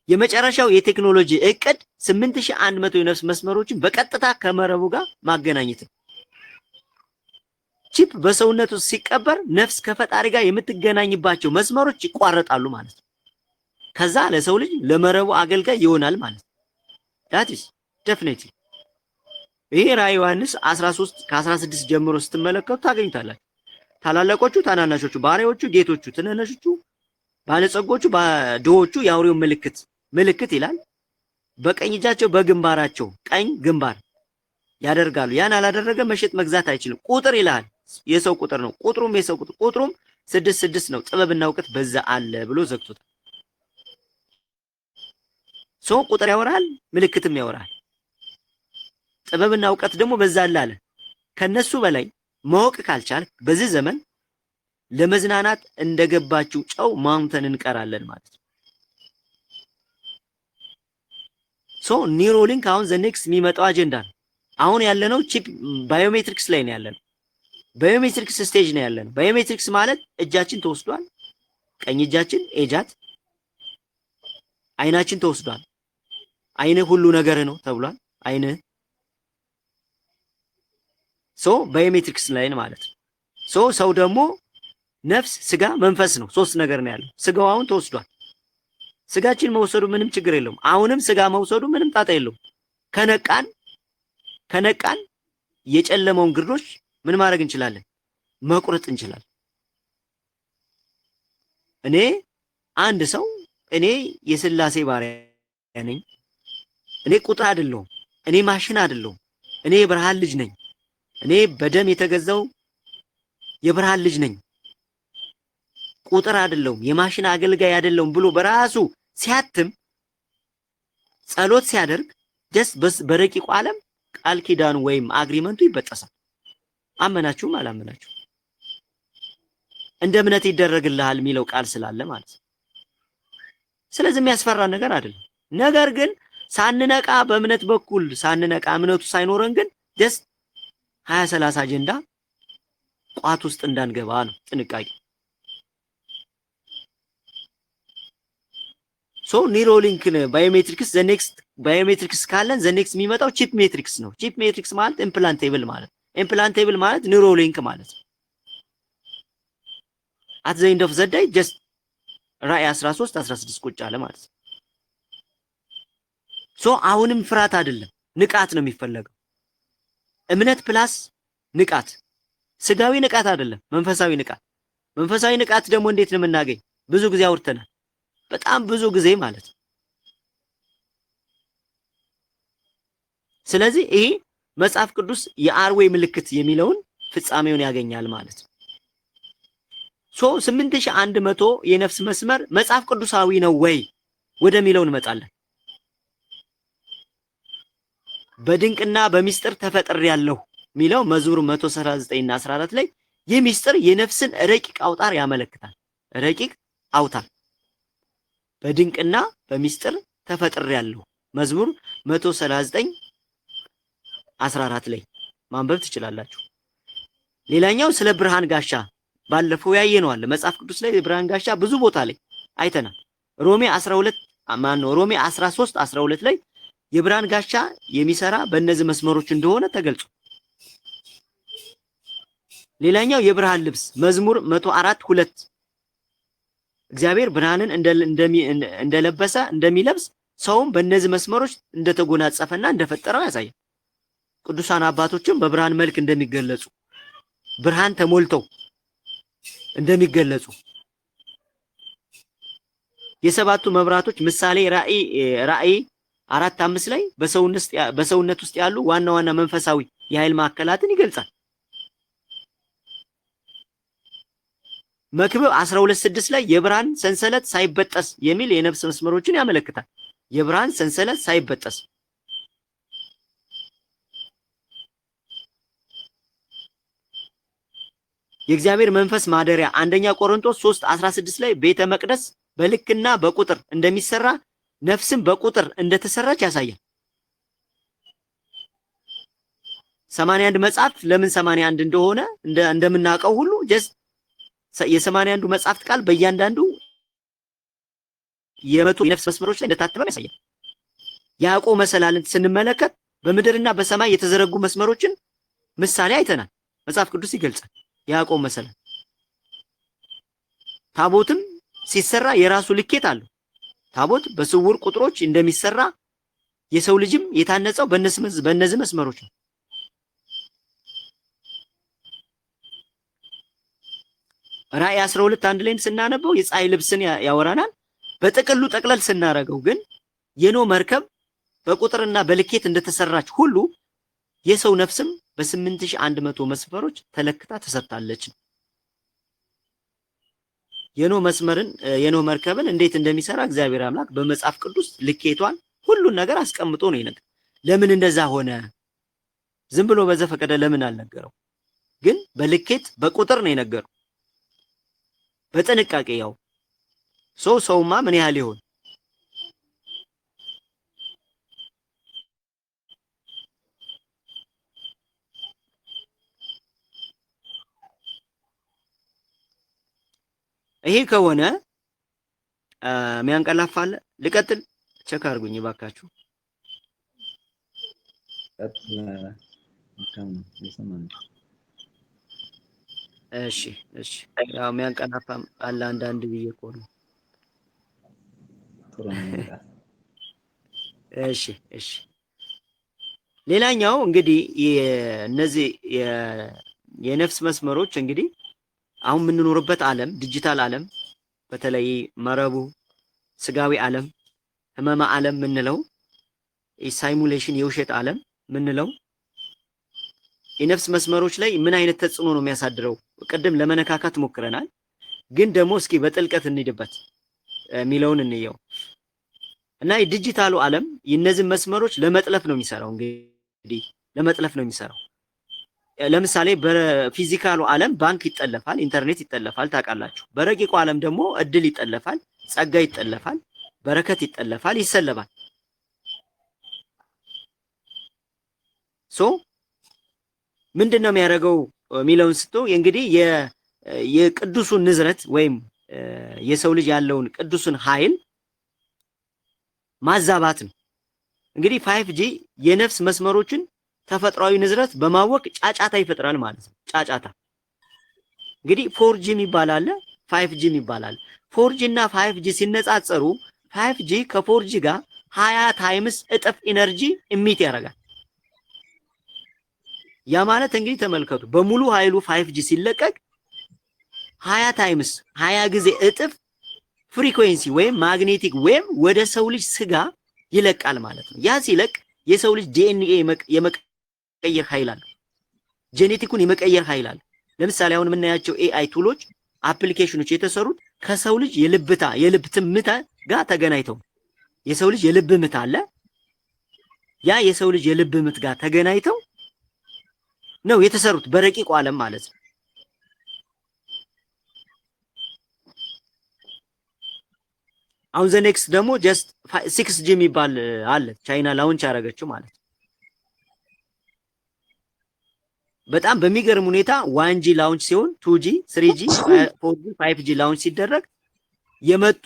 የመጨረሻው የቴክኖሎጂ እቅድ 8100 የነፍስ መስመሮችን በቀጥታ ከመረቡ ጋር ማገናኘት ነው። ቺፕ በሰውነቱ ሲቀበር ነፍስ ከፈጣሪ ጋር የምትገናኝባቸው መስመሮች ይቋረጣሉ ማለት ነው። ከዛ ለሰው ልጅ ለመረቡ አገልጋይ ይሆናል ማለት ነው። that is definitely ይሄ ራዕይ ዮሐንስ 13 ከ16 ጀምሮ ስትመለከቱ ታገኙታላችሁ። ታላላቆቹ ታናናሾቹ፣ ባሪያዎቹ ጌቶቹ፣ ትንንሾቹ ባለጸጎቹ ድሆቹ የአውሬው ምልክት ይላል። በቀኝ እጃቸው በግንባራቸው ቀኝ ግንባር ያደርጋሉ። ያን አላደረገ መሸጥ መግዛት አይችልም። ቁጥር ይላል የሰው ቁጥር ነው። ቁጥሩም የሰው ቁጥር ቁጥሩም 6 ነው። ጥበብና እውቀት በዛ አለ ብሎ ዘግቶታል። ሰው ቁጥር ያወራል፣ ምልክትም ያወራል። ጥበብና እውቀት ደግሞ በዛ አለ። ከነሱ በላይ ማወቅ ካልቻል በዚህ ዘመን ለመዝናናት እንደገባችው ጨው ማምተን እንቀራለን ማለት ነው። ሶ ኒውሮሊንክ አሁን ዘ ኔክስት የሚመጣው አጀንዳ ነው። አሁን ያለነው ቺፕ ባዮሜትሪክስ ላይ ነው ያለነው። ባዮሜትሪክስ ስቴጅ ነው ያለነው። ባዮሜትሪክስ ማለት እጃችን ተወስዷል። ቀኝ እጃችን ኤጃት፣ አይናችን ተወስዷል። አይንህ ሁሉ ነገር ነው ተብሏል። አይንህ ሶ ባዮሜትሪክስ ላይ ነው ማለት ነው። ሶ ሰው ደግሞ ነፍስ፣ ስጋ፣ መንፈስ ነው። 3 ነገር ነው ያለው። ስጋው አሁን ተወስዷል። ስጋችን መውሰዱ ምንም ችግር የለውም። አሁንም ስጋ መውሰዱ ምንም ጣጣ የለውም። ከነቃን የጨለመውን ግርዶሽ ምን ማድረግ እንችላለን? መቁረጥ እንችላለን። እኔ አንድ ሰው እኔ የሥላሴ ባሪያ ነኝ፣ እኔ ቁጥር አይደለሁም፣ እኔ ማሽን አይደለሁም፣ እኔ የብርሃን ልጅ ነኝ፣ እኔ በደም የተገዛው የብርሃን ልጅ ነኝ፣ ቁጥር አይደለሁም፣ የማሽን አገልጋይ አይደለሁም ብሎ በራሱ ሲያትም ጸሎት ሲያደርግ በረቂቁ ዓለም ቃል ኪዳኑ ወይም አግሪመንቱ ይበጠሳል። አመናችሁም አላመናችሁ እንደ እምነት ይደረግልሃል የሚለው ቃል ስላለ ማለት ነው። ስለዚህ የሚያስፈራ ነገር አይደለም። ነገር ግን ሳንነቃ በእምነት በኩል ሳንነቃ እምነቱ ሳይኖረን ግን ጀስት 20-30 አጀንዳ ቋት ውስጥ እንዳንገባ ነው ጥንቃቄ። ሶ ኒውሮሊንክ ባዮሜትሪክስ ዘ ኔክስት ባዮሜትሪክስ ካለን ዘ ኔክስት የሚመጣው ቺፕ ሜትሪክስ ነው። ቺፕ ሜትሪክስ ማለት ኢምፕላንቴብል ማለት ኢምፕላንቴብል ማለት ኒውሮሊንክ ማለት ነው። አት ዘ ኤንድ ኦፍ ዘ ዴይ ጀስት ራእይ 13-16 ቁጭ አለ ማለት ነው። ሶ አሁንም ፍርሃት አይደለም ንቃት ነው የሚፈለገው። እምነት ፕላስ ንቃት፣ ስጋዊ ንቃት አይደለም መንፈሳዊ ንቃት። መንፈሳዊ ንቃት ደግሞ እንዴት ነው የምናገኝ? ብዙ ጊዜ አውርተናል፣ በጣም ብዙ ጊዜ ማለት ነው። ስለዚህ ይሄ መጽሐፍ ቅዱስ የአርዌ ምልክት የሚለውን ፍጻሜውን ያገኛል ማለት ነው። ሶ 8100 የነፍስ መስመር መጽሐፍ ቅዱሳዊ ነው ወይ ወደሚለው እንመጣለን። በድንቅና በሚስጥር ተፈጥሬያለሁ የሚለው መዝሙር 139 እና 14 ላይ ይህ ሚስጥር የነፍስን ረቂቅ አውታር ያመለክታል። ረቂቅ አውታር በድንቅና በሚስጥር ተፈጥሬያለሁ መዝሙር 139 14 ላይ ማንበብ ትችላላችሁ። ሌላኛው ስለ ብርሃን ጋሻ ባለፈው ያየነዋል። መጽሐፍ ቅዱስ ላይ የብርሃን ጋሻ ብዙ ቦታ ላይ አይተናል። ሮሜ 13:12 ላይ የብርሃን ጋሻ የሚሰራ በእነዚህ መስመሮች እንደሆነ ተገልጾ፣ ሌላኛው የብርሃን ልብስ መዝሙር 104:2 እግዚአብሔር ብርሃንን እንደለበሰ እንደሚለብስ ሰውም በእነዚህ መስመሮች እንደተጎናጸፈና እንደፈጠረው ያሳያል። ቅዱሳን አባቶችም በብርሃን መልክ እንደሚገለጹ ብርሃን ተሞልተው እንደሚገለጹ የሰባቱ መብራቶች ምሳሌ ራእይ 4:5 ላይ በሰውነት ውስጥ ያሉ ዋና ዋና መንፈሳዊ የኃይል ማዕከላትን ይገልጻል። መክብብ 12:6 ላይ የብርሃን ሰንሰለት ሳይበጠስ የሚል የነፍስ መስመሮችን ያመለክታል። የብርሃን ሰንሰለት ሳይበጠስ የእግዚአብሔር መንፈስ ማደሪያ አንደኛ ቆሮንቶስ 3:16 ላይ ቤተ መቅደስ በልክና በቁጥር እንደሚሰራ ነፍስም በቁጥር እንደተሰራች ያሳያል። 81 መጽሐፍ ለምን 81 እንደሆነ እንደምናውቀው ሁሉ ጀስት የ81ዱ መጽሐፍት ቃል በእያንዳንዱ የመቶ የነፍስ መስመሮች ላይ እንደታተመ ያሳያል። ያዕቆብ መሰላልን ስንመለከት በምድርና በሰማይ የተዘረጉ መስመሮችን ምሳሌ አይተናል። መጽሐፍ ቅዱስ ይገልጻል። ያዕቆብ መሰላል ታቦትም ሲሰራ የራሱ ልኬት አለው። ታቦት በስውር ቁጥሮች እንደሚሰራ የሰው ልጅም የታነጸው በእነዚህ መስመሮች ነው። ራእይ 12:1 ላይ ስናነበው የፀሐይ ልብስን ያወራናል። በጥቅሉ ጠቅለል ስናረገው ግን የኖህ መርከብ በቁጥርና በልኬት እንደተሰራች ሁሉ የሰው ነፍስም በ8100 መስመሮች ተለክታ ተሰጥታለች። የኖህ መርከብን እንዴት እንደሚሰራ እግዚአብሔር አምላክ በመጽሐፍ ቅዱስ ልኬቷን ሁሉን ነገር አስቀምጦ ነው ይነገር። ለምን እንደዛ ሆነ? ዝም ብሎ በዘፈቀደ ለምን አልነገረው? ግን በልኬት በቁጥር ነው የነገረው። በጥንቃቄ ያው ሰውማ ምን ያህል ይሆን? ይሄ ከሆነ የሚያንቀላፋለ ልቀጥል? ቸክ አድርጉኝ እባካችሁ። እሺ ያው የሚያንቀላፋ አለ አንዳንድ ብዬ እኮ ነው። እሺ ሌላኛው እንግዲህ እነዚህ የነፍስ መስመሮች እንግዲህ አሁን የምንኖርበት ዓለም ዲጂታል ዓለም በተለይ መረቡ ስጋዊ ዓለም ህመማ ዓለም የምንለው ሳይሙሌሽን የውሸት ዓለም የምንለው የነፍስ መስመሮች ላይ ምን አይነት ተጽዕኖ ነው የሚያሳድረው? ቅድም ለመነካካት ሞክረናል፣ ግን ደግሞ እስኪ በጥልቀት እንሂድበት የሚለውን እንየው እና የዲጂታሉ ዓለም የነዚህ መስመሮች ለመጥለፍ ነው የሚሰራው። እንግዲህ ለመጥለፍ ነው የሚሰራው። ለምሳሌ በፊዚካሉ ዓለም ባንክ ይጠለፋል፣ ኢንተርኔት ይጠለፋል፣ ታውቃላችሁ። በረቂቁ ዓለም ደግሞ እድል ይጠለፋል፣ ጸጋ ይጠለፋል፣ በረከት ይጠለፋል፣ ይሰለባል። ምንድነው የሚያደርገው የሚለውን ስትው እንግዲህ የቅዱሱን ንዝረት ወይም የሰው ልጅ ያለውን ቅዱሱን ኃይል ማዛባት ነው። እንግዲህ 5G የነፍስ መስመሮችን ተፈጥሯዊ ንዝረት በማወቅ ጫጫታ ይፈጥራል ማለት ነው። ጫጫታ እንግዲህ 4G የሚባል አለ፣ 5G የሚባል አለ። 4G እና 5G ሲነጻጸሩ 5G ከ4G ጋር 20 ታይምስ እጥፍ ኢነርጂ ኢሚት ያደርጋል። ያ ማለት እንግዲህ ተመልከቱ፣ በሙሉ ኃይሉ 5G ሲለቀቅ 20 ታይምስ 20 ጊዜ እጥፍ ፍሪኩዌንሲ ወይም ማግኔቲክ ወይም ወደ ሰው ልጅ ስጋ ይለቃል ማለት ነው። ያ ሲለቅ የሰው ልጅ ዲኤንኤ የመቀየር ኃይል አለው። ጄኔቲኩን የመቀየር ኃይል አለው። ለምሳሌ አሁን የምናያቸው ኤአይ ቱሎች አፕሊኬሽኖች የተሰሩት ከሰው ልጅ የልብ ትምታ ጋር ተገናኝተው የሰው ልጅ የልብ ምት አለ። ያ የሰው ልጅ የልብ ምት ጋር ተገናኝተው ነው የተሰሩት በረቂቁ ዓለም ማለት ነው። አሁን ዘ ኔክስት ደግሞ ጀስት 6G የሚባል አለ ቻይና ላውንች ያደረገችው ማለት ነው። በጣም በሚገርም ሁኔታ 1G ላውንች ሲሆን 2G፣ 3G፣ 4G፣ 5G ላውንች ሲደረግ የመጡ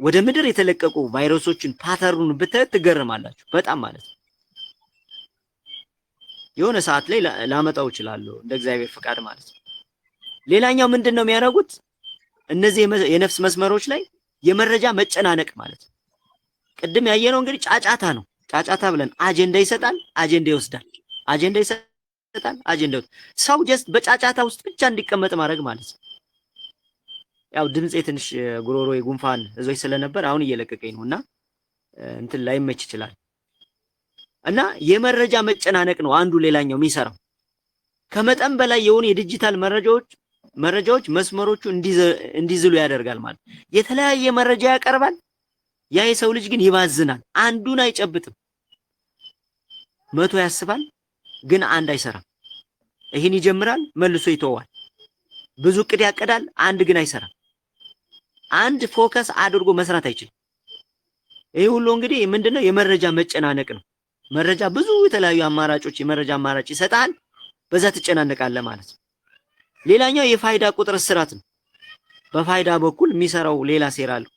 ወደ ምድር የተለቀቁ ቫይረሶችን ፓተርኑን ብታዩት ትገረማላችሁ በጣም ማለት ነው። የሆነ ሰዓት ላይ ላመጣው እችላለሁ እንደ እግዚአብሔር ፍቃድ ማለት ነው። ሌላኛው ምንድነው የሚያደርጉት እነዚህ የነፍስ መስመሮች ላይ የመረጃ መጨናነቅ ማለት ነው። ቅድም ያየነው እንግዲህ ጫጫታ ነው። ጫጫታ ብለን አጀንዳ ይሰጣል፣ አጀንዳ ይወስዳል፣ አጀንዳ ይሰጣል፣ አጀንዳ ሰው ጀስት በጫጫታ ውስጥ ብቻ እንዲቀመጥ ማድረግ ማለት ነው። ያው ድምጼ ትንሽ ጉሮሮ የጉንፋን እዞች ስለነበር አሁን እየለቀቀኝ ነውና እንትን ላይመች ይችላል። እና የመረጃ መጨናነቅ ነው አንዱ ሌላኛው የሚሰራው። ከመጠን በላይ የሆኑ የዲጂታል መረጃዎች መስመሮቹ እንዲዝሉ ያደርጋል ማለት። የተለያየ መረጃ ያቀርባል። ያ የሰው ልጅ ግን ይባዝናል፣ አንዱን አይጨብጥም። 100 ያስባል ግን አንድ አይሰራም። ይሄን ይጀምራል መልሶ ይተዋል። ብዙ እቅድ ያቀዳል፣ አንድ ግን አይሰራም። አንድ ፎከስ አድርጎ መስራት አይችልም። ይሄ ሁሉ እንግዲህ ምንድነው የመረጃ መጨናነቅ ነው። መረጃ ብዙ የተለያዩ አማራጮች የመረጃ አማራጭ ይሰጣል፣ በዛ ትጨናነቃለህ ማለት ነው። ሌላኛው የፋይዳ ቁጥር እስራት ነው። በፋይዳ በኩል የሚሰራው ሌላ ሴራ አለው።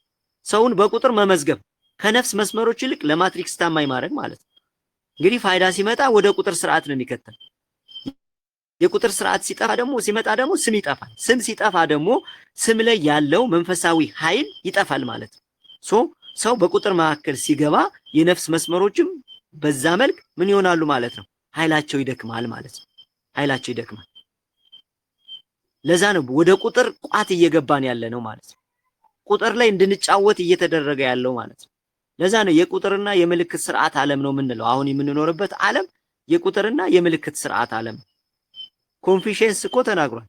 ሰውን በቁጥር መመዝገብ ከነፍስ መስመሮች ይልቅ ለማትሪክስ ታማኝ ማድረግ ማለት ነው። እንግዲህ ፋይዳ ሲመጣ ወደ ቁጥር ስርዓት ነው የሚከተል። የቁጥር ስርዓት ሲመጣ ደግሞ ስም ይጠፋል። ስም ሲጠፋ ደግሞ ስም ላይ ያለው መንፈሳዊ ኃይል ይጠፋል ማለት ነው። ሰው በቁጥር መካከል ሲገባ የነፍስ መስመሮችም በዛ መልክ ምን ይሆናሉ ማለት ነው? ኃይላቸው ይደክማል ማለት ነው። ኃይላቸው ይደክማል። ለዛ ነው ወደ ቁጥር ቋት እየገባን ያለ ነው ማለት ነው። ቁጥር ላይ እንድንጫወት እየተደረገ ያለው ማለት ነው። ለዛ ነው የቁጥርና የምልክት ስርዓት ዓለም ነው የምንለው። አሁን የምንኖርበት ዓለም የቁጥርና የምልክት ስርዓት ዓለም። ኮንፊሽየንስ እኮ ተናግሯል።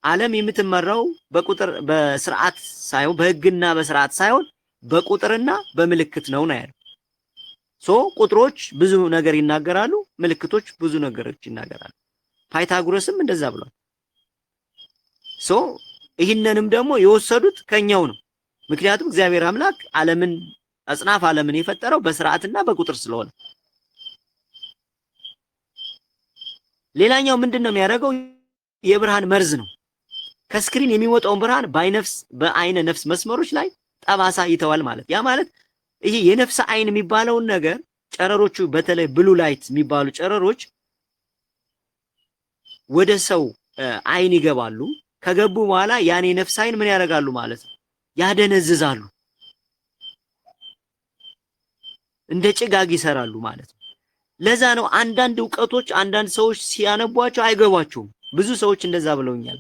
ዓለም የምትመራው በቁጥር በስርዓት ሳይሆን በህግና በስርዓት ሳይሆን በቁጥርና በምልክት ነው ያለው። ቁጥሮች ብዙ ነገር ይናገራሉ፣ ምልክቶች ብዙ ነገሮች ይናገራሉ። ፓይታጎረስም እንደዛ ብሏል። ይህንንም ደግሞ የወሰዱት ከኛው ነው። ምክንያቱም እግዚአብሔር አምላክ ዓለምን አጽናፍ ዓለምን የፈጠረው በስርዓትና በቁጥር ስለሆነ። ሌላኛው ምንድነው የሚያደርገው? የብርሃን መርዝ ነው። ከስክሪን የሚወጣውን ብርሃን በአይነ ነፍስ መስመሮች ላይ ጠባሳ ይተዋል ማለት። ያ ማለት ይሄ የነፍስ አይን የሚባለውን ነገር ጨረሮቹ በተለይ ብሉ ላይት የሚባሉ ጨረሮች ወደ ሰው አይን ይገባሉ። ከገቡ በኋላ ያኔ ነፍስ አይን ምን ያደርጋሉ ማለት ነው? ያደነዝዛሉ፣ እንደ ጭጋግ ይሰራሉ ማለት ነው። ለዛ ነው አንዳንድ ዕውቀቶች አንዳንድ ሰዎች ሲያነቧቸው አይገባቸውም። ብዙ ሰዎች እንደዛ ብለውኛል።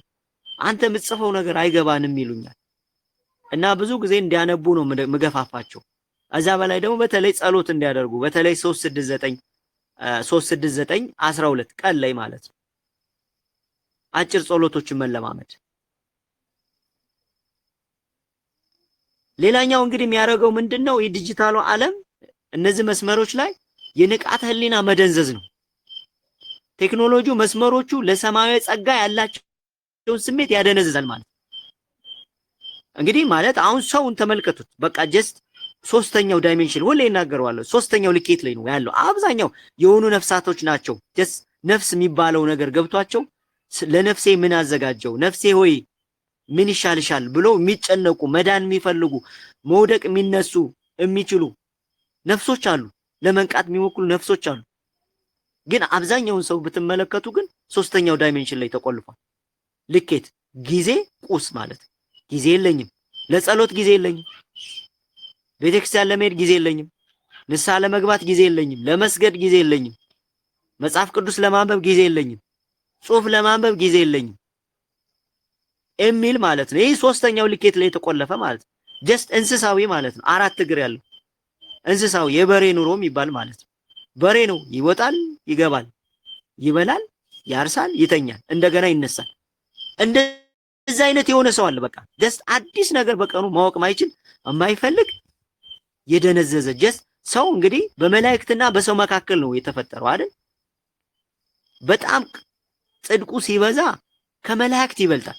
አንተ የምትጽፈው ነገር አይገባንም ይሉኛል። እና ብዙ ጊዜ እንዲያነቡ ነው ምገፋፋቸው። እዛ በላይ ደግሞ በተለይ ጸሎት እንዲያደርጉ በተለይ 369 12 ቀን ላይ ማለት ነው አጭር ጸሎቶችን መለማመድ። ሌላኛው እንግዲህ የሚያደርገው ምንድነው? የዲጂታሉ ዓለም እነዚህ መስመሮች ላይ የንቃተ ህሊና መደንዘዝ ነው። ቴክኖሎጂው መስመሮቹ ለሰማያዊ ጸጋ ያላቸውን ስሜት ያደነዝዛል ማለት እንግዲህ ማለት አሁን ሰውን ተመልከቱት። በቃ ጀስት ሶስተኛው ዳይሜንሽን ሁሌ እናገረዋለሁ፣ ሶስተኛው ልኬት ላይ ነው ያለው። አብዛኛው የሆኑ ነፍሳቶች ናቸው ጀስት ነፍስ የሚባለው ነገር ገብቷቸው ለነፍሴ ምን አዘጋጀው፣ ነፍሴ ሆይ ምን ይሻልሻል ብሎ የሚጨነቁ መዳን የሚፈልጉ መውደቅ የሚነሱ የሚችሉ ነፍሶች አሉ። ለመንቃት የሚሞክሩ ነፍሶች አሉ። ግን አብዛኛውን ሰው ብትመለከቱ ግን ሶስተኛው ዳይሜንሽን ላይ ተቆልፏል። ልኬት ጊዜ ቁስ ማለት ጊዜ የለኝም፣ ለጸሎት ጊዜ የለኝም፣ ቤተክርስቲያን ለመሄድ ጊዜ የለኝም፣ ንስሐ ለመግባት ጊዜ የለኝም፣ ለመስገድ ጊዜ የለኝም፣ መጽሐፍ ቅዱስ ለማንበብ ጊዜ የለኝም፣ ጽሑፍ ለማንበብ ጊዜ የለኝም የሚል ማለት ነው። ይህ ሶስተኛው ልኬት ላይ የተቆለፈ ማለት ነው። ጀስት እንስሳዊ ማለት ነው። 4 እግር ያለው እንስሳዊ የበሬ ኑሮ የሚባል ማለት ነው። በሬ ነው፣ ይወጣል፣ ይገባል፣ ይበላል፣ ያርሳል፣ ይተኛል፣ እንደገና ይነሳል። እንደዚህ አይነት የሆነ ሰው አለ። በቃ ጀስት አዲስ ነገር በቀኑ ማወቅ ማይችል የማይፈልግ የደነዘዘ ጀስት ሰው እንግዲህ በመላእክትና በሰው መካከል ነው የተፈጠረው አይደል? በጣም ጽድቁ ሲበዛ ከመላእክት ይበልጣል።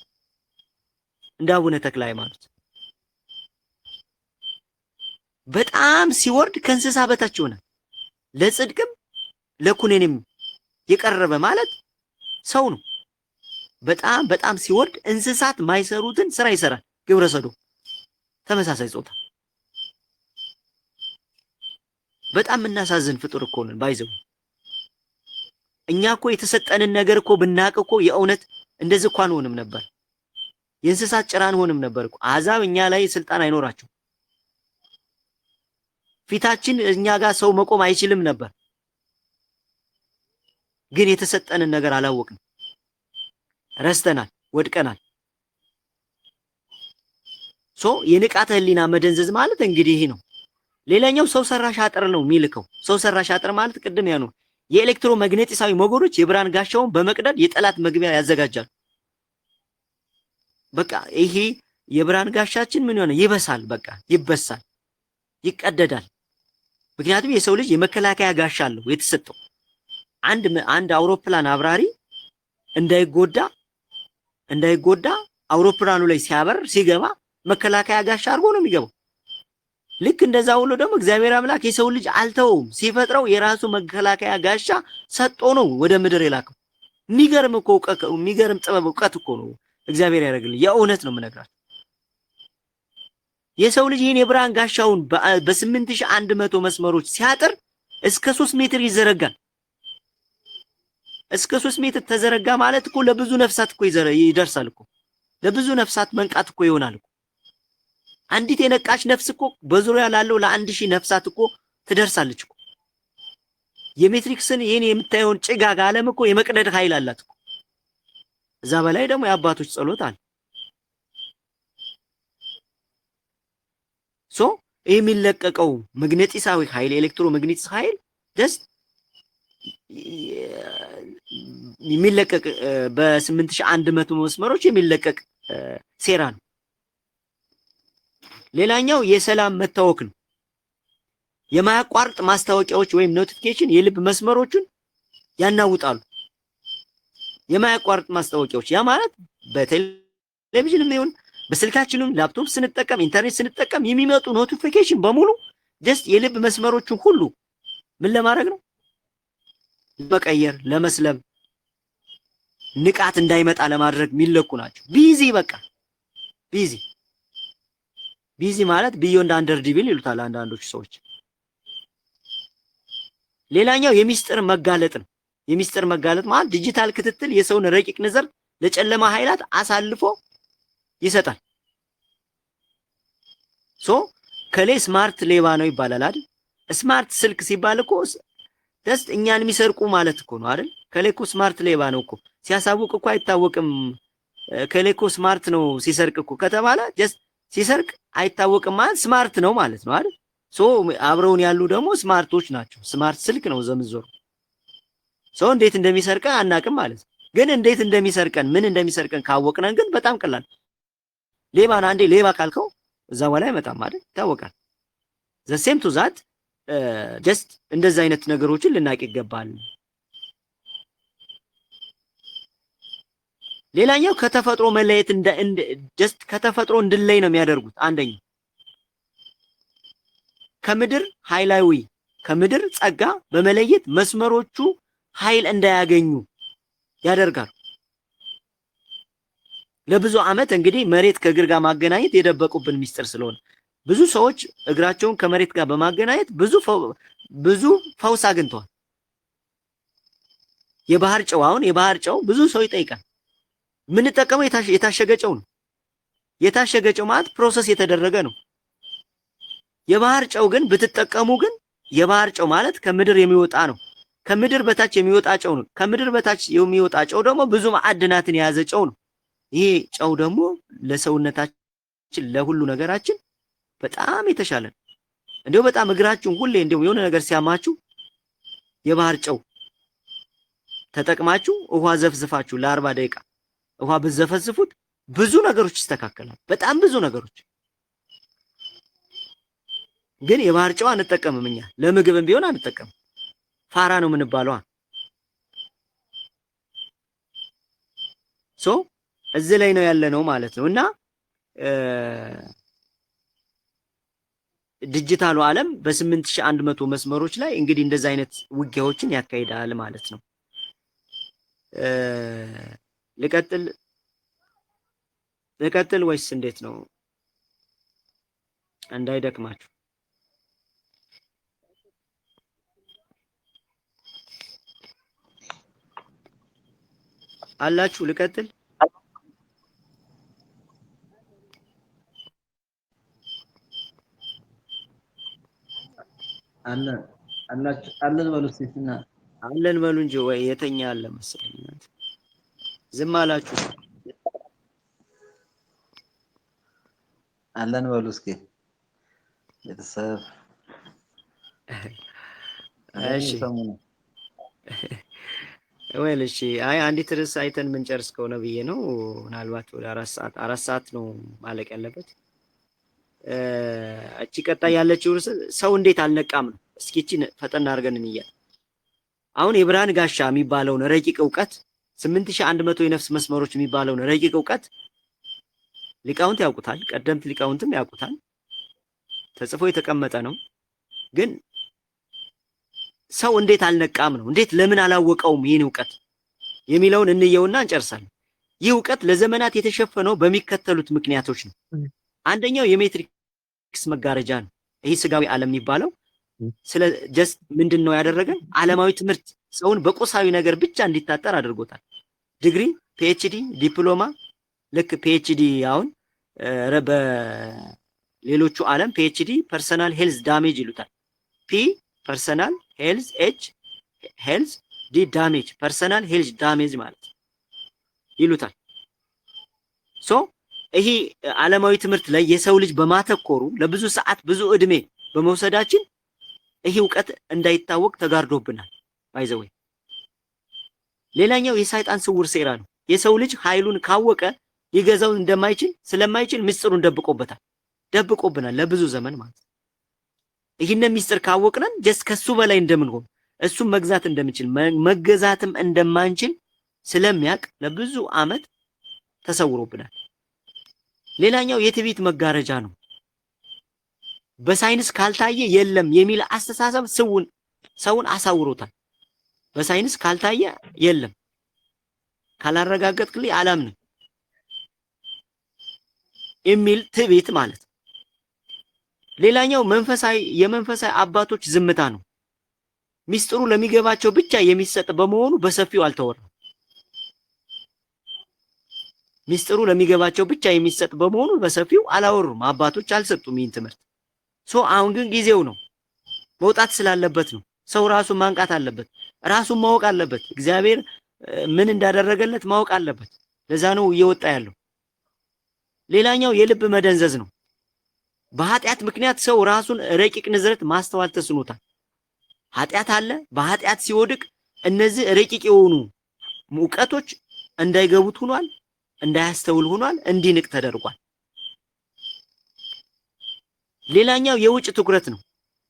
እንደ አቡነ ተክለ ሃይማኖት በጣም ሲወርድ ከእንስሳ በታች ይሆናል። ለጽድቅም ለኩነኔም የቀረበ ማለት ሰው ነው። በጣም ሲወርድ እንስሳት ማይሰሩትን ስራ ይሰራል። ግብረ ሰዶም፣ ተመሳሳይ ጾታ። በጣም የምናሳዝን ፍጡር እኮ ነን ባይዘው። እኛ እኮ የተሰጠንን ነገር እኮ ብናቅ እኮ የእውነት እንደዚህ እኮ አንሆንም ነበር። የእንስሳት ጭራ አንሆንም ነበር እኮ። አሕዛብ እኛ ላይ ስልጣን አይኖራቸው። ፊታችን እኛ ጋር ሰው መቆም አይችልም ነበር። ግን የተሰጠንን ነገር አላወቅንም፣ ረስተናል፣ ወድቀናል። የንቃተ ህሊና መደንዘዝ ማለት እንግዲህ ይሄ ነው። ሌላኛው ሰው ሰራሽ አጥር ነው የሚልከው። ሰው ሰራሽ አጥር ማለት ቅድም ያኑ የኤሌክትሮማግኔቲሳዊ ሞገዶች የብርሃን ጋሻውን በመቅደድ የጠላት መግቢያ ያዘጋጃሉ። በቃ ይሄ የብርሃን ጋሻችን ምን ሆነ? ይበሳል፣ በቃ ይበሳል፣ ይቀደዳል። ምክንያቱም የሰው ልጅ የመከላከያ ጋሻ አለው የተሰጠው። አንድ አውሮፕላን አብራሪ እንዳይጎዳ አውሮፕላኑ ላይ ሲያበር ሲገባ መከላከያ ጋሻ አድርጎ ነው የሚገባው። ልክ እንደዛ ሁሉ ደግሞ እግዚአብሔር አምላክ የሰው ልጅ አልተውም። ሲፈጥረው የራሱ መከላከያ ጋሻ ሰጥቶ ነው ወደ ምድር የላከው። የሚገርም እኮ የሚገርም ጥበብ እውቀት እኮ ነው እግዚአብሔር ያደርግልኝ። የእውነት ነው የምነግራችሁ። የሰው ልጅ ይህን የብርሃን ጋሻውን በ8100 መስመሮች ሲያጥር እስከ 3 ሜትር ይዘረጋል። እስከ 3 ሜትር ተዘረጋ ማለት እኮ ለብዙ ነፍሳት እኮ ይደርሳል እኮ። ለብዙ ነፍሳት መንቃት እኮ ይሆናል እኮ። አንዲት የነቃች ነፍስ እኮ በዙሪያ ላለው ለ1000 ነፍሳት እኮ ትደርሳለች እኮ። የሜትሪክስን ይሄን የምታየውን ጭጋግ ዓለም እኮ የመቅደድ ኃይል አላት እኮ። እዛ በላይ ደግሞ የአባቶች ጸሎት አለ። ይህ የሚለቀቀው መግነጢሳዊ ኃይል ኤሌክትሮመግኔቲክ ኃይል ጀስት የሚለቀቅ በ8100 መስመሮች የሚለቀቅ ሴራ ነው። ሌላኛው የሰላም መታወክ ነው። የማያቋርጥ ማስታወቂያዎች ወይም ኖቲፊኬሽን የልብ መስመሮችን ያናውጣሉ። የማያቋርጥ ማስታወቂያዎች ያ ማለት በቴሌቪዥንም ይሁን በስልካችንም ላፕቶፕ ስንጠቀም ኢንተርኔት ስንጠቀም የሚመጡ ኖቲፊኬሽን በሙሉ ጀስት የልብ መስመሮችን ሁሉ ምን ለማድረግ ነው? ለመቀየር፣ ለመስለም፣ ንቃት እንዳይመጣ ለማድረግ የሚለኩ ናቸው። ቢዚ ማለት ቢዮንድ አንደር ዲቪል ይሉታል አንዳንዶች ሰዎች። ሌላኛው የሚስጥር መጋለጥ ነው። የሚስጥር መጋለጥ ማለት ዲጂታል ክትትል የሰውን ረቂቅ ንዘር ለጨለማ ኃይላት አሳልፎ ይሰጣል። ከሌ ስማርት ሌባ ነው ይባላል አይደል? ስማርት ስልክ ሲባል እኮ ደስት እኛን የሚሰርቁ ማለት እኮ ነው አይደል? ከሌ እኮ ስማርት ሌባ ነው እኮ ሲያሳውቅ እኮ አይታወቅም። ከሌ እኮ ስማርት ነው ሲሰርቅ እኮ ከተባለ ጀስት ሲሰርቅ አይታወቅም ማለት ስማርት ነው ማለት ነው አይደል? አብረውን ያሉ ደግሞ ስማርቶች ናቸው። ስማርት ስልክ ነው ዘምዞር እንዴት እንደሚሰርቀን አናቅም ማለት ነው። ግን እንዴት እንደሚሰርቀን ምን እንደሚሰርቀን ካወቅነን ግን በጣም ቀላል። ሌባን አንዴ ሌባ ካልከው እዛ በኋላ አይመጣም አይደል? ይታወቃል። ዘሴም ቱ ዛት ጀስት እንደዛ አይነት ነገሮችን ልናቅ ይገባል። ሌላኛው ከተፈጥሮ መለየት ጀስት ከተፈጥሮ እንድለይ ነው የሚያደርጉት። አንደኛው ከምድር ኃይላዊ ከምድር ጸጋ በመለየት መስመሮቹ ኃይል እንዳያገኙ ያደርጋሉ። ለብዙ ዓመት እንግዲህ መሬት ከእግር ጋር ማገናኘት የደበቁብን ሚስጥር ስለሆነ ብዙ ሰዎች እግራቸውን ከመሬት ጋር በማገናኘት ብዙ ፈውስ አግኝተዋል። የባህር ጨው ብዙ ሰው ይጠይቃል። የምንጠቀመው የታሸገ ጨው ነው። የታሸገ ጨው ማለት ፕሮሰስ የተደረገ ነው። የባህር ጨው ግን ብትጠቀሙ ግን የባህር ጨው ማለት ከምድር የሚወጣ ነው። ከምድር በታች የሚወጣ ጨው ነው። ከምድር በታች የሚወጣ ጨው ደግሞ ብዙ ማዕድናትን የያዘ ጨው ነው። ይሄ ጨው ደግሞ ለሰውነታችን ለሁሉ ነገራችን በጣም የተሻለ ነው። እንደው በጣም እግራችሁን ሁሌ እንደው የሆነ ነገር ሲያማችሁ የባህር ጨው ተጠቅማችሁ ውሃ ዘፍዝፋችሁ ለ40 ደቂቃ ውሃ ብትዘፈዝፉት ብዙ ነገሮች ይስተካከላል። በጣም ብዙ ነገሮች። ግን የባህር ጨው አንጠቀምም እኛ። ለምግብም ቢሆን አንጠቀምም። ፋራ ነው የምንባለው። እዚህ ላይ ነው ያለነው ማለት ነው። እና ዲጂታሉ ዓለም በ8100 መስመሮች ላይ እንግዲህ እንደዛ አይነት ውጊያዎችን ያካሂዳል ማለት ነው። ልቀጥል ወይስ እንዴት ነው? እንዳይደክማችሁ አላችሁ። ልቀጥል? አለን በሉ እስኪና አለን በሉ እንጂ ወይ የተኛ አለ መሰለኝ። ዝም አላችሁ። አለን በሉ እስኪ ቤተሰብ። እሺ እሺ። አንዲት ርዕስ አይተን የምንጨርስ ከሆነ ብዬ ነው። ምናልባት ወደ 4 ሰዓት ነው ማለቅ ያለበት። እቺ ቀጣይ ያለችው ርዕስ ሰው እንዴት አልነቃም ነው። እስኪ እቺን ፈጠን አድርገን እንያለን። አሁን የብርሃን ጋሻ የሚባለውን ረቂቅ ዕውቀት 8100 የነፍስ መስመሮች የሚባለውን ረቂቅ ዕውቀት ሊቃውንት ያውቁታል። ቀደምት ሊቃውንትም ያውቁታል። ተጽፎ የተቀመጠ ነው። ግን ሰው እንዴት አልነቃም ነው። እንዴት ለምን አላወቀውም ይህን ዕውቀት የሚለውን እንየውና እንጨርሳለን። ይህ ዕውቀት ለዘመናት የተሸፈነው በሚከተሉት ምክንያቶች ነው። አንደኛው የሜትሪክስ መጋረጃ ነው። ይህ ስጋዊ ዓለም የሚባለው ስለ ጀስት ምንድነው ያደረገን? ዓለማዊ ትምህርት ሰውን በቁሳዊ ነገር ብቻ እንዲታጠር አድርጎታል። ዲግሪ፣ ፒኤችዲ፣ ዲፕሎማ ልክ ፒኤችዲ አሁን በሌሎቹ ዓለም ፒኤችዲ ፐርሰናል ሄልዝ ዳሜጅ ይሉታል። ፒ ፐርሰናል ሄልዝ፣ ኤች ሄልዝ፣ ዲ ዳሜጅ ፐርሰናል ሄልዝ ዳሜጅ ማለት ይሉታል። ይሄ ዓለማዊ ትምህርት ላይ የሰው ልጅ በማተኮሩ ለብዙ ሰዓት ብዙ እድሜ በመውሰዳችን ይሄ እውቀት እንዳይታወቅ ተጋርዶብናል። ባይዘወይ ሌላኛው የሰይጣን ስውር ሴራ ነው። የሰው ልጅ ኃይሉን ካወቀ ሊገዛው እንደማይችል ስለማይችል ምስጢሩን ደብቆብናል ለብዙ ዘመን ማለት ነው። ይህንን ምስጢር ካወቅነን ጀስት ከሱ በላይ እንደምንሆን እሱም መግዛት እንደምንችል መገዛትም እንደማንችል ስለሚያቅ ለብዙ ዓመት ተሰውሮብናል። ሌላኛው የትዕቢት መጋረጃ ነው። በሳይንስ ካልታየ የለም የሚል አስተሳሰብ ሰውን አሳውሮታል። በሳይንስ ካልታየ የለም፣ ካላረጋገጥክልኝ አላምንም የሚል ትዕቢት ማለት ነው። ሌላኛው የመንፈሳዊ አባቶች ዝምታ ነው። ሚስጥሩ ለሚገባቸው ብቻ የሚሰጥ በመሆኑ በሰፊው አልተወራም። ሚስጥሩ ለሚገባቸው ብቻ የሚሰጥ በመሆኑ በሰፊው አላወሩም። አባቶች አልሰጡም ይህን ትምህርት። አሁን ግን ጊዜው ነው፣ መውጣት ስላለበት ነው። ሰው ራሱን ማንቃት አለበት፣ ራሱን ማወቅ አለበት። እግዚአብሔር ምን እንዳደረገለት ማወቅ አለበት። ለዛ ነው እየወጣ ያለው። ሌላኛው የልብ መደንዘዝ ነው። በኃጢአት ምክንያት ሰው ራሱን ረቂቅ ንዝረት ማስተዋል ተስኖታል። ኃጢአት አለ። በኃጢአት ሲወድቅ እነዚህ ረቂቅ የሆኑ እውቀቶች እንዳይገቡት ሆኗል፣ እንዳያስተውል ሆኗል፣ እንዲንቅ ተደርጓል። ሌላኛው የውጭ ትኩረት ነው።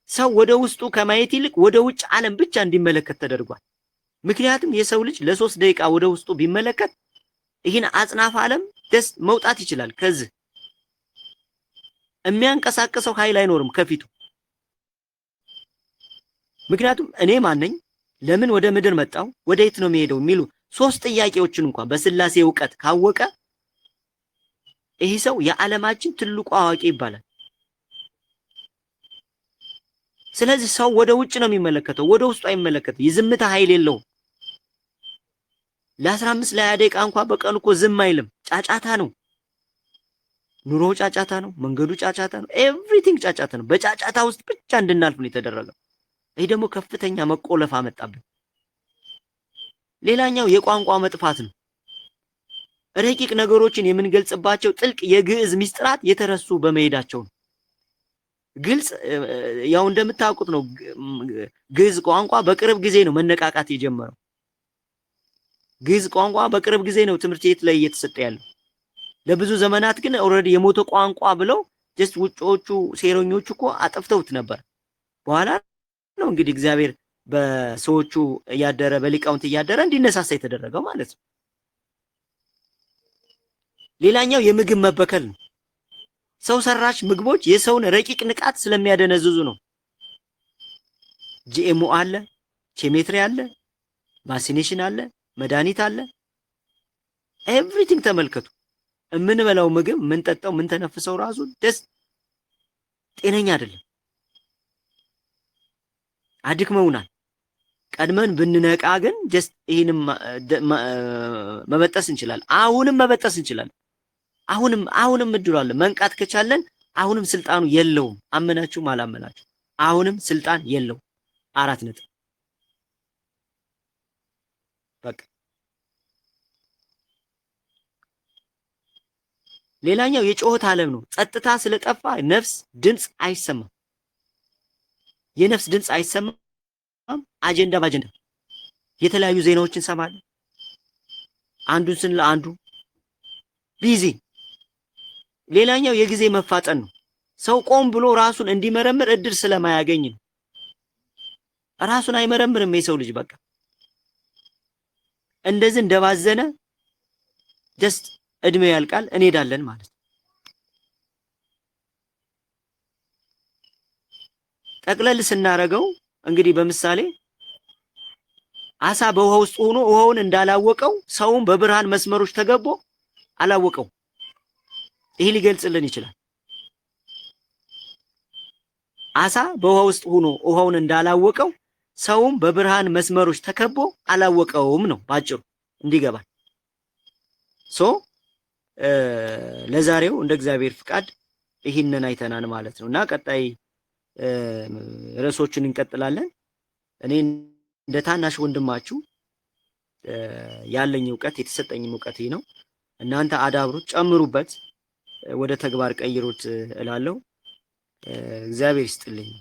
ሰው ወደ ውስጡ ከማየት ይልቅ ወደ ውጭ ዓለም ብቻ እንዲመለከት ተደርጓል። ምክንያቱም የሰው ልጅ ለ3 ደቂቃ ወደ ውስጡ ቢመለከት ይህን አጽናፈ ዓለም ደስ መውጣት ይችላል። ከዚህ የሚያንቀሳቅሰው ኃይል አይኖርም ከፊቱ። ምክንያቱም እኔ ማን ነኝ? ለምን ወደ ምድር መጣው? ወደ የት ነው የሚሄደው? የሚሉ 3 ጥያቄዎችን እንኳን በስላሴ ዕውቀት ካወቀ ይህ ሰው የዓለማችን ትልቁ አዋቂ ይባላል። ስለዚህ ሰው ወደ ውጭ ነው የሚመለከተው፣ ወደ ውስጡ አይመለከትም። የዝምታ ኃይል የለውም። ለ15 ለ20 ደቂቃ እንኳን በቀን እኮ ዝም አይልም። ጫጫታ ነው። ኑሮ ጫጫታ ነው። መንገዱ ጫጫታ ነው። ኤቭሪቲንግ ጫጫታ ነው። በጫጫታ ውስጥ ብቻ እንድናልፍ ነው የተደረገው። ይህ ደግሞ ከፍተኛ መቆለፍ አመጣብን። ሌላኛው የቋንቋ መጥፋት ነው። ረቂቅ ነገሮችን የምንገልጽባቸው ጥልቅ የግዕዝ ምስጢራት የተረሱ በመሄዳቸው ነው። ግልጽ ያው እንደምታውቁት ነው። ግዕዝ ቋንቋ በቅርብ ጊዜ ነው መነቃቃት የጀመረው። ግዕዝ ቋንቋ በቅርብ ጊዜ ነው ትምህርት ቤት ላይ እየተሰጠ ያለው። ለብዙ ዘመናት ግን ኦልሬዲ የሞተ ቋንቋ ብለው ጀስት ውጮቹ ሴረኞቹ እኮ አጥፍተውት ነበር። በኋላ ነው እንግዲህ እግዚአብሔር በሰዎቹ እያደረ በሊቃውንት እያደረ እንዲነሳሳ የተደረገው ማለት ነው። ሌላኛው የምግብ መበከል ነው። ሰው ሰራሽ ምግቦች የሰውን ረቂቅ ንቃት ስለሚያደነዝዙ ነው። ጂኤምኦ አለ፣ ኬሜትሪ አለ፣ ቫክሲኔሽን አለ፣ መድኃኒት አለ። ኤቭሪቲንግ ተመልከቱ። የምንበላው ምግብ፣ የምንጠጣው፣ የምንተነፍሰው ራሱ ደስ ጤነኛ አይደለም። አድክመውናል። ቀድመን ብንነቃ ግን ጀስት ይሄንም መበጠስ እንችላለን። አሁንም መበጠስ እንችላለን። አሁንም እድሉ አለ። መንቃት ከቻለን አሁንም ስልጣኑ የለውም። አመናችሁም አላመናችሁ አሁንም ስልጣን የለውም። 4 ነጥብ በቃ። ሌላኛው የጩኸት ዓለም ነው። ጸጥታ ስለጠፋ ነፍስ ድምፅ አይሰማም። የነፍስ ድምፅ አይሰማም። አጀንዳ ባጀንዳ የተለያዩ ዜናዎችን እንሰማለን። አንዱን ስንል አንዱ ቢዚ። ሌላኛው የጊዜ መፋጠን ነው። ሰው ቆም ብሎ ራሱን እንዲመረምር እድል ስለማያገኝ ነው። ራሱን አይመረምርም የሰው ልጅ። በቃ እንደዚህ እንደባዘነ ጀስት እድሜው ያልቃል፣ እንሄዳለን ማለት ነው። ጠቅለል ስናረገው እንግዲህ በምሳሌ አሳ በውሃ ውስጥ ሆኖ ውሃውን እንዳላወቀው ሰውም በብርሃን መስመሮች ተገቦ አላወቀው። ይሄ ሊገልጽልን ይችላል። አሳ በውሃ ውስጥ ሆኖ ውሃውን እንዳላወቀው ሰውም በብርሃን መስመሮች ተከቦ አላወቀውም ነው ባጭሩ እንዲገባል። ለዛሬው እንደ እግዚአብሔር ፍቃድ ይህንን አይተናል ማለት ነው እና ቀጣይ ርዕሶችን እንቀጥላለን። እኔ እንደ ታናሽ ወንድማችሁ ያለኝ ዕውቀት የተሰጠኝ ዕውቀት ይሄ ነው። እናንተ አዳብሩት፣ ጨምሩበት። ወደ ተግባር ቀይሩት እላለሁ። እግዚአብሔር ይስጥልኝ።